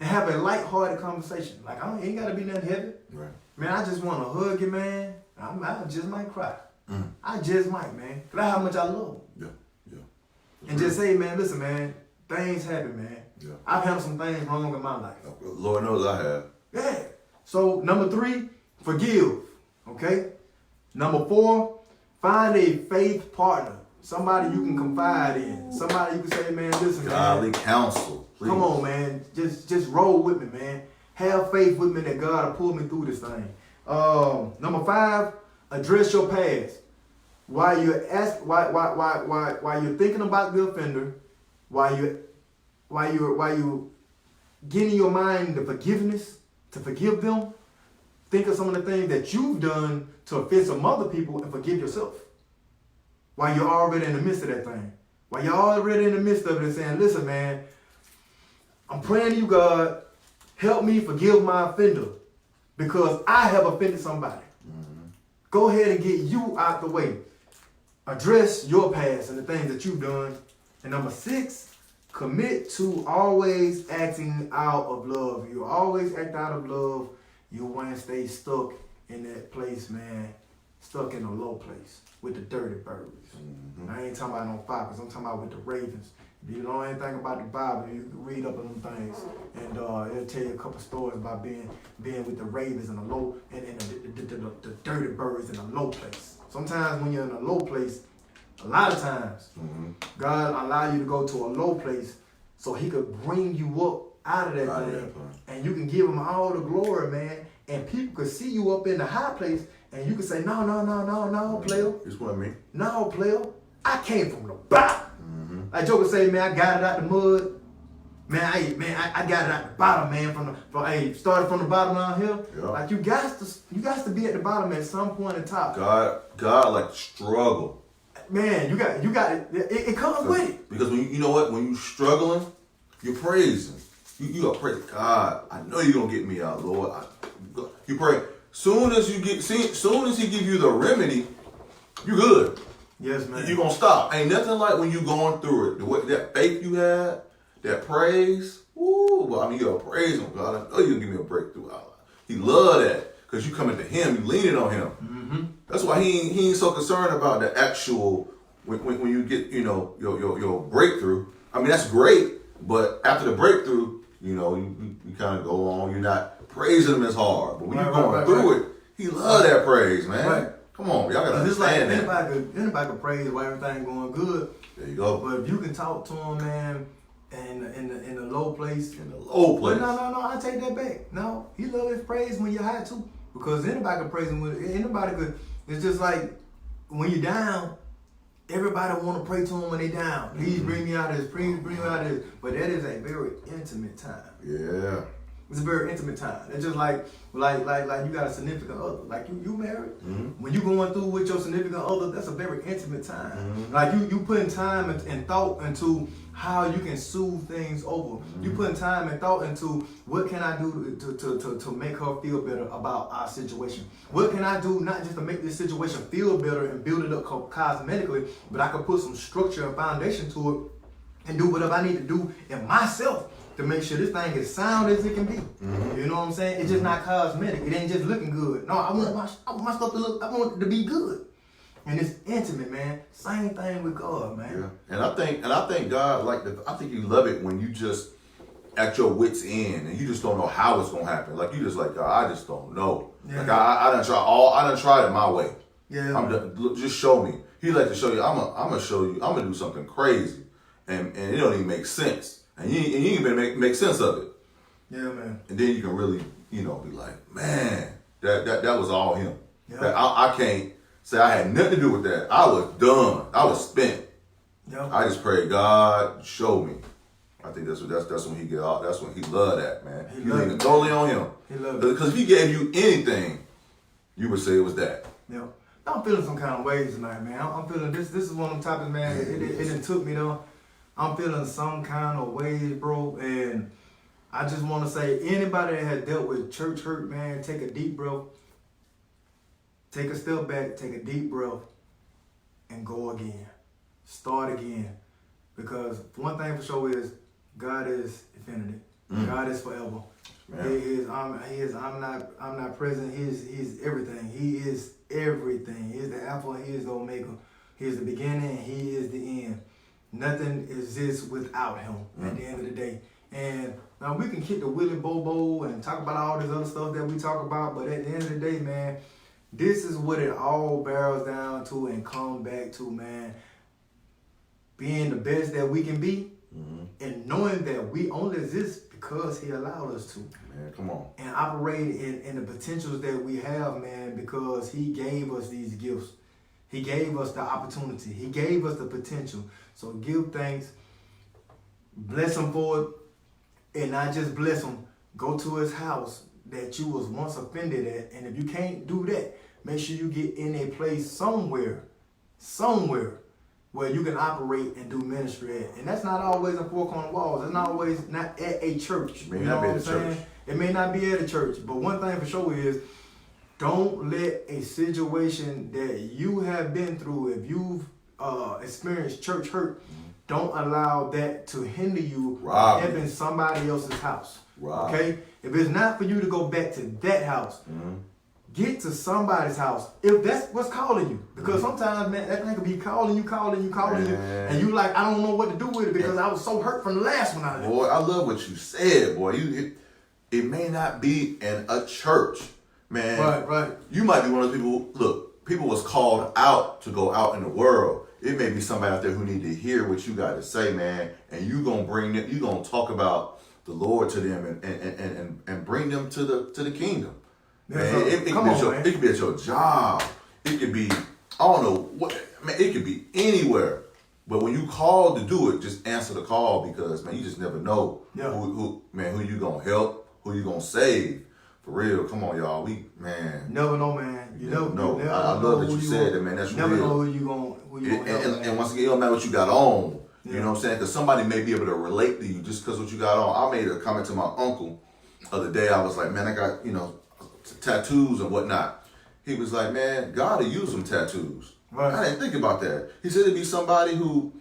And have a light-hearted conversation. Like, ain't got to be nothing heavy. Right. Man, I just want to hug you, man. I just might cry. Mm. I just might, man. Cause that's how much I love him. Yeah. And just say, man, listen, man, things happen, man. Yeah. I've handled some things wrong in my life. Lord knows I have. Yeah. So, number 3, forgive. Okay? Number 4, find a faith partner. Somebody you can confide in. Somebody you can say, man, listen, Godly man. counsel. Please. Come on, man. Just roll with me, man. Have faith with me that God will pull me through this thing. Number 5, address your past. While you're thinking about the offender, while you're getting your mind the forgiveness to forgive them, think of some of the things that you've done to offend some other people and forgive yourself. While you're already in the midst of that thing. While you're already in the midst of it and saying, listen, man, I'm praying to you, God, help me forgive my offender because I have offended somebody. Mm-hmm. Go ahead and get you out the way. Address your past and the things that you've done. And number 6, commit to always acting out of love. You always act out of love. You won't stay stuck in that place, man. Stuck in a low place with the dirty birds. Mm-hmm. I ain't talking about no Falcons. I'm talking about with the Ravens. If you know anything about the Bible, you can read up on them things, and it'll tell you a couple stories about being with the Ravens in a low and the dirty birds in a low place. Sometimes when you're in a low place, a lot of times, God allow you to go to a low place so He could bring you up out of that thing, and you can give Him all the glory, man. And people could see you up in the high place, and you can say, no, player. This what I mean. No, player. I came from the bottom. Like Joker say, man, I got it out the mud. Man, I got it out the bottom, man. Started from the bottom down here. Yep. Like you got to be at the bottom at some point in top. God like struggle. Man, you got it comes with it. Because when you know what, when you struggling, you're praising. You gotta pray to God. I know you're gonna get me out, Lord. You pray. Soon as He give you the remedy, you good. Yes, man. You gonna stop. Ain't nothing like when you going through it. The way, that faith you had, that praise. Woo! Well, I mean, you gotta praise Him, God. I know you'll give me a breakthrough. He love that because you coming to Him, you leaning on Him. Mm-hmm. That's why He ain't so concerned about the actual when you get your breakthrough. I mean, that's great, but after the breakthrough, you kind of go on. You're not praising Him as hard, but when you're going through it, He love that praise, man. Right. Come on, y'all gotta understand that. Anybody could praise while everything going good. There you go. But if you can talk to Him, man, in the low place. In the low place. No, I take that back. No, He love His praise when you're high too. Because anybody can praise Him anybody could. It's just like when you're down, everybody want to pray to Him when they down. Please bring me out of this. Please bring me out of this. But that is a very intimate time. Yeah. It's a very intimate time. It's just like you got a significant other. Like you married. Mm-hmm. When you going through with your significant other, that's a very intimate time. Mm-hmm. Like you putting time and thought into how you can soothe things over. Mm-hmm. You putting time and thought into what can I do to make her feel better about our situation. What can I do not just to make this situation feel better and build it up cosmetically, but I can put some structure and foundation to it and do whatever I need to do in myself to make sure this thing is sound as it can be. Mm-hmm. You know what I'm saying? It's just not cosmetic. It ain't just looking good. No, I want my stuff to look. I want it to be good. And it's intimate, man. Same thing with God, man. Yeah. And I think God I think He love it when you just at your wits end and you just don't know how it's gonna happen. Like you just like, God, I just don't know. Yeah. Like I done tried it my way. Yeah. Just show me. He like to show you. I'm gonna show you. I'm gonna do something crazy, and it don't even make sense. And you ain't even make sense of it. Yeah, man. And then you can really, be like, man, that was all Him. Yeah. I can't say I had nothing to do with that. I was done. I was spent. Yeah. I just prayed, God, show me. I think that's when He get out. That's when He love that, man. He leaning totally on Him. He loved it. Because if He gave you anything, you would say it was that. Yeah. I'm feeling some kind of ways tonight, man. I'm feeling this is one of them topics, man. It took me though. I'm feeling some kind of ways, bro. And I just want to say, anybody that has dealt with church hurt, man, take a deep breath. Take a step back, take a deep breath, and go again. Start again. Because one thing for sure is God is infinite. God is forever. I'm not present. He's everything. He is everything. He is the Alpha, he is the Omega. He is the beginning, he is the end. Nothing exists without him at the end of the day. And now we can kick the Willy Bobo and talk about all this other stuff that we talk about, but at the end of the day, man, this is what it all barrels down to and come back to, man. Being the best that we can be, and knowing that we only exist because he allowed us to. Man, come on. And operate in the potentials that we have, man, because he gave us these gifts. He gave us the opportunity. He gave us the potential. So give thanks. Bless him for it. And not just bless him. Go to his house that you was once offended at. And if you can't do that, make sure you get in a place somewhere where you can operate and do ministry at. And that's not always in four corner walls. It's not always not at a church. It may not be at a church. It may not be at a church. But one thing for sure is, don't let a situation that you have been through, if you've experienced church hurt, don't allow that to hinder you from having somebody else's house. Okay? If it's not for you to go back to that house, get to somebody's house. If that's what's calling you. Because sometimes, man, that thing could be calling you. And you like, I don't know what to do with it because I was so hurt from the last one I left. Boy, I love what you said, boy. It may not be in a church. Man, right. You might be one of those people. Look, people was called out to go out in the world. It may be somebody out there who need to hear what you got to say, man. And you gonna bring them. You gonna talk about the Lord to them and bring them to the kingdom. Man, it could be at your job. It could be, I don't know what. Man, it could be anywhere. But when you called to do it, just answer the call because, man, you just never know who you gonna help, who you gonna save. For real, come on, y'all. Never know, man. You never know. I love that you said that, man. That's real. Never know who you gonna help. And once again, it don't matter what you got on. You know what I'm saying? Because somebody may be able to relate to you just because what you got on. I made a comment to my uncle the other day. I was like, man, I got, tattoos and whatnot. He was like, man, God will use some tattoos. Right. I didn't think about that. He said it'd be somebody who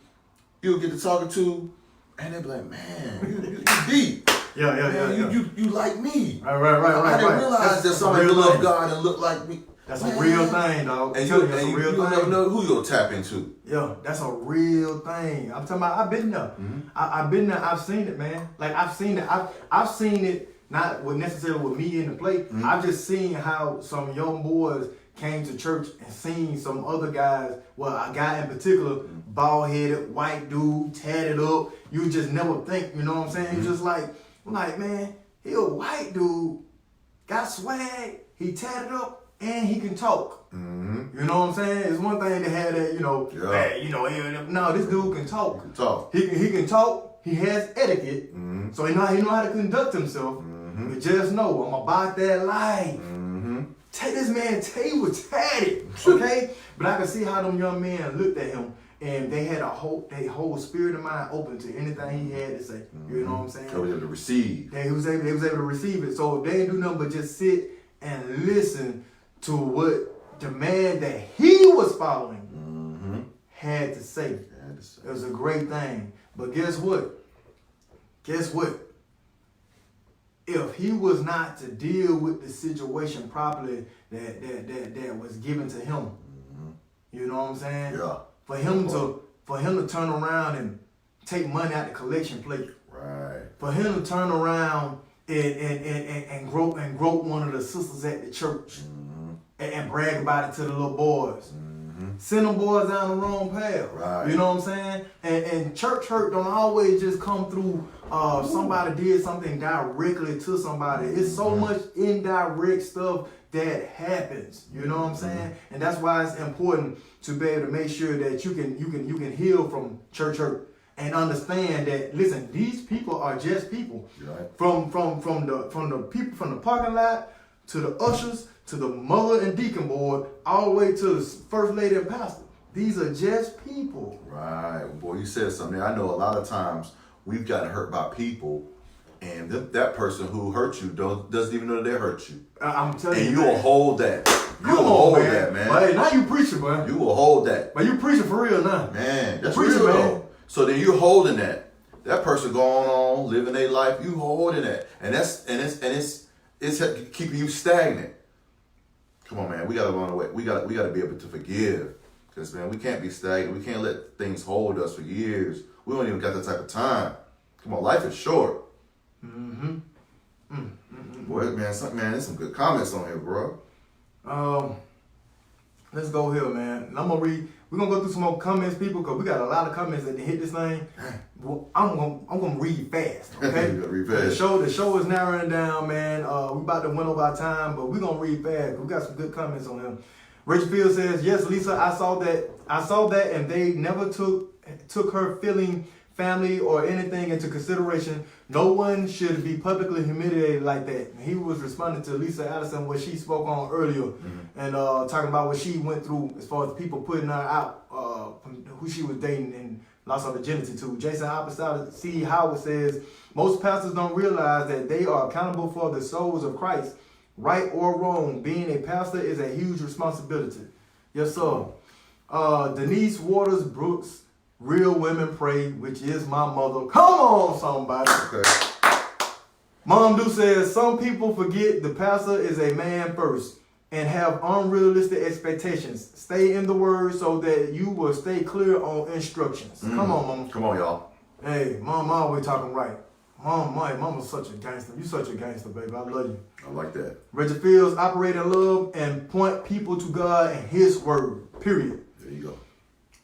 you'll get to talking to, and they'd be like, man, you deep. Yeah. You like me. Right. I didn't realize that somebody love God and look like me. That's a real thing, dog. And you never know who you'll tap into. Yeah, that's a real thing. I'm talking about, I've been there. I've been there. I've seen it, man. Like, I've seen it. I've seen it, not necessarily with me in the play. I've just seen how some young boys came to church and seen some other guys, well, a guy in particular, bald-headed, white dude, tatted up. You just never think, you know what I'm saying? Just like, man, he a white dude, got swag, he tatted up, and he can talk. You know what I'm saying? It's one thing to have that, hey, no, this dude can talk. He can talk. He has etiquette, so he know how to conduct himself. But just know, I'm about that life. This man Tay was tatted, okay? But I can see how them young men looked at him, and they had their whole spirit and mind open to anything he had to say. You know what I'm saying? They was able to receive. They was able to receive it. So they didn't do nothing but just sit and listen to what the man that he was following had to say. It was a great thing. But guess what? If he was not to deal with the situation properly that was given to him, you know what I'm saying? Yeah. For him to turn around and take money out the collection plate. Right. For him to turn around and grope one of the sisters at the church and brag about it to the little boys. Send them boys down the wrong path. Right. You know what I'm saying? And church hurt don't always just come through somebody did something directly to somebody. It's so much indirect stuff that happens. You know what I'm saying? And that's why it's important to be able to make sure that you can heal from church hurt and understand that, listen, these people are just people. Right. From the people from the parking lot to the ushers to the mother and deacon board, all the way to the first lady and pastor. These are just people. Right. Boy, you said something. I know a lot of times we've gotten hurt by people, and that person who hurt you doesn't even know that they hurt you. I'm telling you. And you will hold that. You Come will on, hold man. that, man. But hey, now you preaching, man. You will hold that. But you preaching for real now. Man, that's Preaching, real man. though. So then you're holding that. That person going on, living their life, you holding that. And it's keeping you stagnant. Come on, man. We gotta run away. We gotta be able to forgive. Because man, we can't be stagnant. We can't let things hold us for years. We don't even got that type of time. Come on, life is short. Mm-hmm. Boy, man, there's some good comments on here, bro. Let's go here, man. And I'm gonna read. We're gonna go through some more comments, people, because we got a lot of comments that hit this thing. Well, I'm gonna read fast, okay? You gotta read fast. The show is narrowing down, man. We about to win over our time, but we're gonna read fast. We got some good comments on him. Richard Field says, "Yes, Lisa, I saw that, and they never took her feeling family or anything into consideration. No one should be publicly humiliated like that." And he was responding to Lisa Allison, what she spoke on earlier, and talking about what she went through as far as people putting her out from who she was dating and lost her virginity to. Jason Apostolic C. Howard says, "Most pastors don't realize that they are accountable for the souls of Christ. Right or wrong, being a pastor is a huge responsibility." Yes, sir. Denise Waters Brooks, "Real Women Pray," which is my mother. Come on, somebody. Okay. Mom Do says, "Some people forget the pastor is a man first and have unrealistic expectations. Stay in the word so that you will stay clear on instructions." Come on, Mom. Come on, y'all. Hey, Mom always talking right. Mama's such a gangster. You such a gangster, baby. I love you. I like that. Richard Fields, "Operate in love and point people to God and His word. Period." There you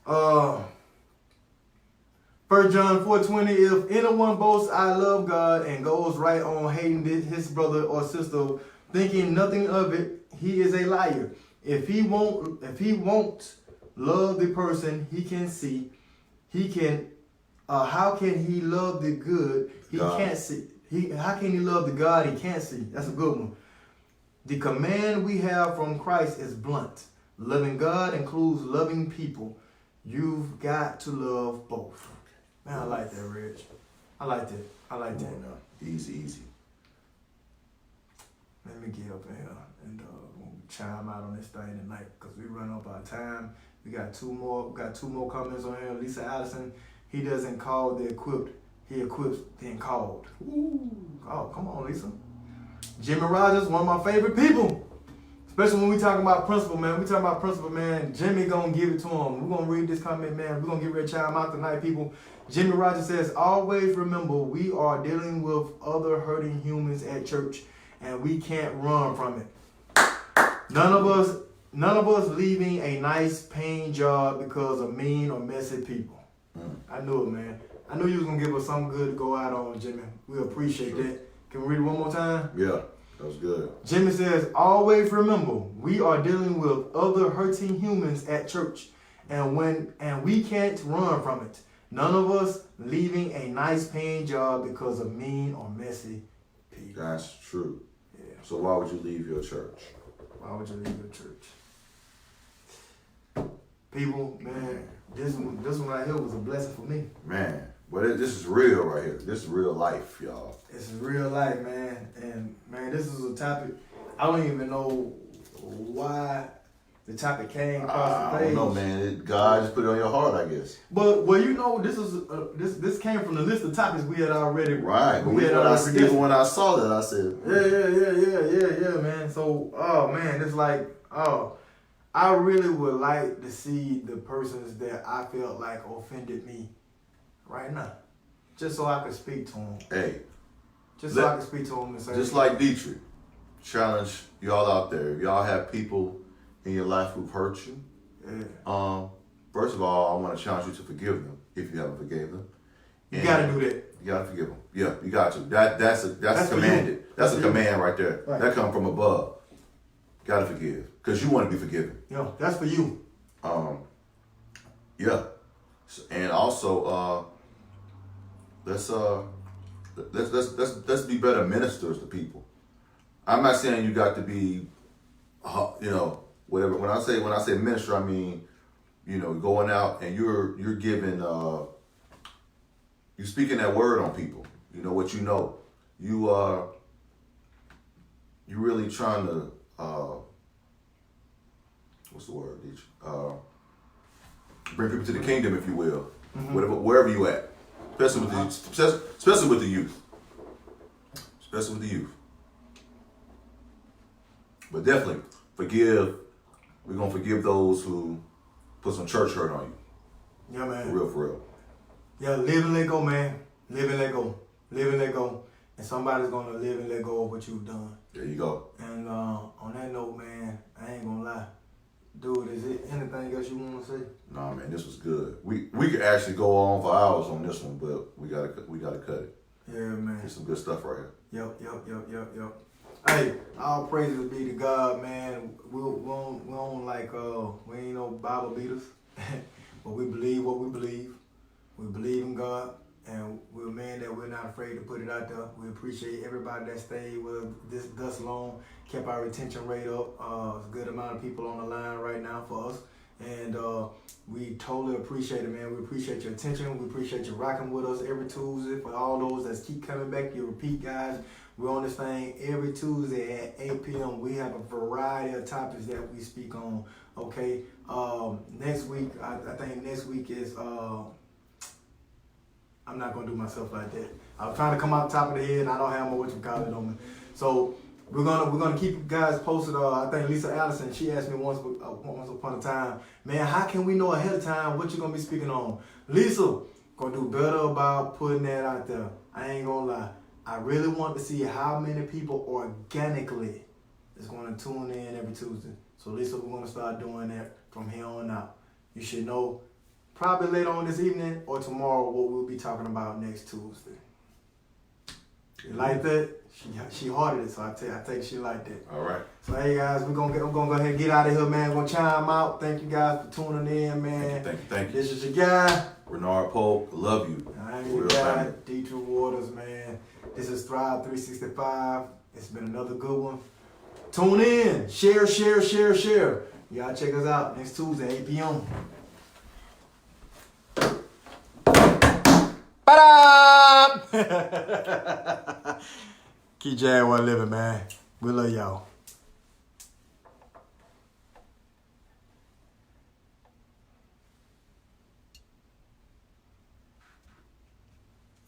go. 1 John 4:20, "If anyone boasts, I love God," and goes right on hating his brother or sister, thinking nothing of it, he is a liar. If he won't love the person he can see, how can he love the good he God. can't see? How can he love the God he can't see? That's a good one. The command we have from Christ is blunt. Loving God includes loving people. You've got to love both. Man, I like that, Rich. I like that. Come on now. Easy. Let me get up in here and chime out on this thing tonight because we run up our time. We got two more comments on here. Lisa Allison, "He doesn't call the equipped. He equips then called." Ooh. Oh, come on, Lisa. Jimmy Rogers, one of my favorite people. Especially when we talking about principle, man. We talking about principle, man. Jimmy gonna give it to him. We're gonna read this comment, man. We're gonna get ready to chime out tonight, people. Jimmy Rogers says, "Always remember, we are dealing with other hurting humans at church, and we can't run from it. None of us leaving a nice paying job because of mean or messy people." I knew it, man. I knew you was gonna give us something good to go out on, Jimmy. We appreciate that. Can we read it one more time? Yeah, that was good. Jimmy says, "Always remember, we are dealing with other hurting humans at church, and we can't run from it. None of us leaving a nice paying job because of mean or messy people." That's true. Yeah. So why would you leave your church? Why would you leave your church? People, man, this one right here was a blessing for me. Man, well, this is real right here. This is real life, y'all. This is real life, man. And man, this is a topic, I don't even know why the topic came across the I page. don't know, man. God just put it on your heart, I guess. But well, you know, this came from the list of topics we had already. Right. But discussed. when I saw that, I said, Yeah, man. So, oh man, it's like, I really would like to see the persons that I felt like offended me right now, just so I could speak to them. hey, So I could speak to them and say, just like Dietrich, challenge y'all out there. If y'all have people in your life who've hurt you, yeah. First of all, I want to challenge you to forgive them if you haven't forgave them. You gotta do that. You gotta forgive them. Yeah, you got to. That's commanded. That's a command right there. Right. That comes from above. Gotta forgive because you want to be forgiven. That's for you. Yeah, and also let's be better ministers to people. I'm not saying you got to be, whatever. When I say minister, I mean You know, going out and you're giving you speaking that word on people. You know what you know. You really trying to what's the word? Bring people to the kingdom, if you will, wherever you at, especially with the youth, especially with the youth. But definitely forgive. We're gonna forgive those who put some church hurt on you. Yeah, man. For real. Yeah, live and let go, man. Live and let go. Live and let go. And somebody's gonna live and let go of what you've done. There you go. And on that note, man, I ain't gonna lie. Dude, is it anything else you want to say? Nah, man, this was good. We could actually go on for hours on this one, but we gotta cut it. Yeah, man. There's some good stuff right here. Yep. Hey, all praises be to God, man. We don't like we ain't no Bible beaters, but we believe what we believe. We believe in God, and we're men that we're not afraid to put it out there. We appreciate everybody that stayed with us thus long, kept our retention rate up. It's a good amount of people on the line right now for us, and we totally appreciate it, man. We appreciate your attention. We appreciate you rocking with us every Tuesday. For all those that keep coming back, you repeat, guys. We're on this thing every Tuesday at 8 p.m. We have a variety of topics that we speak on. Okay. Next week, I think next week is. I'm not gonna do myself like that. I was trying to come out top of the head, and I don't have my whatchamacallit on me. So we're gonna keep you guys posted. I think Lisa Allison, she asked me once upon a time, man, how can we know ahead of time what you're gonna be speaking on? Lisa, gonna do better about putting that out there. I ain't gonna lie. I really want to see how many people organically is gonna tune in every Tuesday. So Lisa, we're gonna start doing that from here on out. You should know probably later on this evening or tomorrow what we'll be talking about next Tuesday. You like that? She hearted it, so I take she like that. All right. So hey guys, we're gonna go ahead and get out of here, man. We're gonna chime out. Thank you guys for tuning in, man. Thank you. This is your guy, Renard Polk. Love you. I'm your guy, Dietrich Waters, man. This is Thrive 365. It's been another good one. Tune in, share. Y'all check us out next Tuesday, 8 p.m. Ba-da! Keep Jaguar living, man. We love y'all.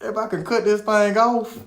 If I can cut this thing off.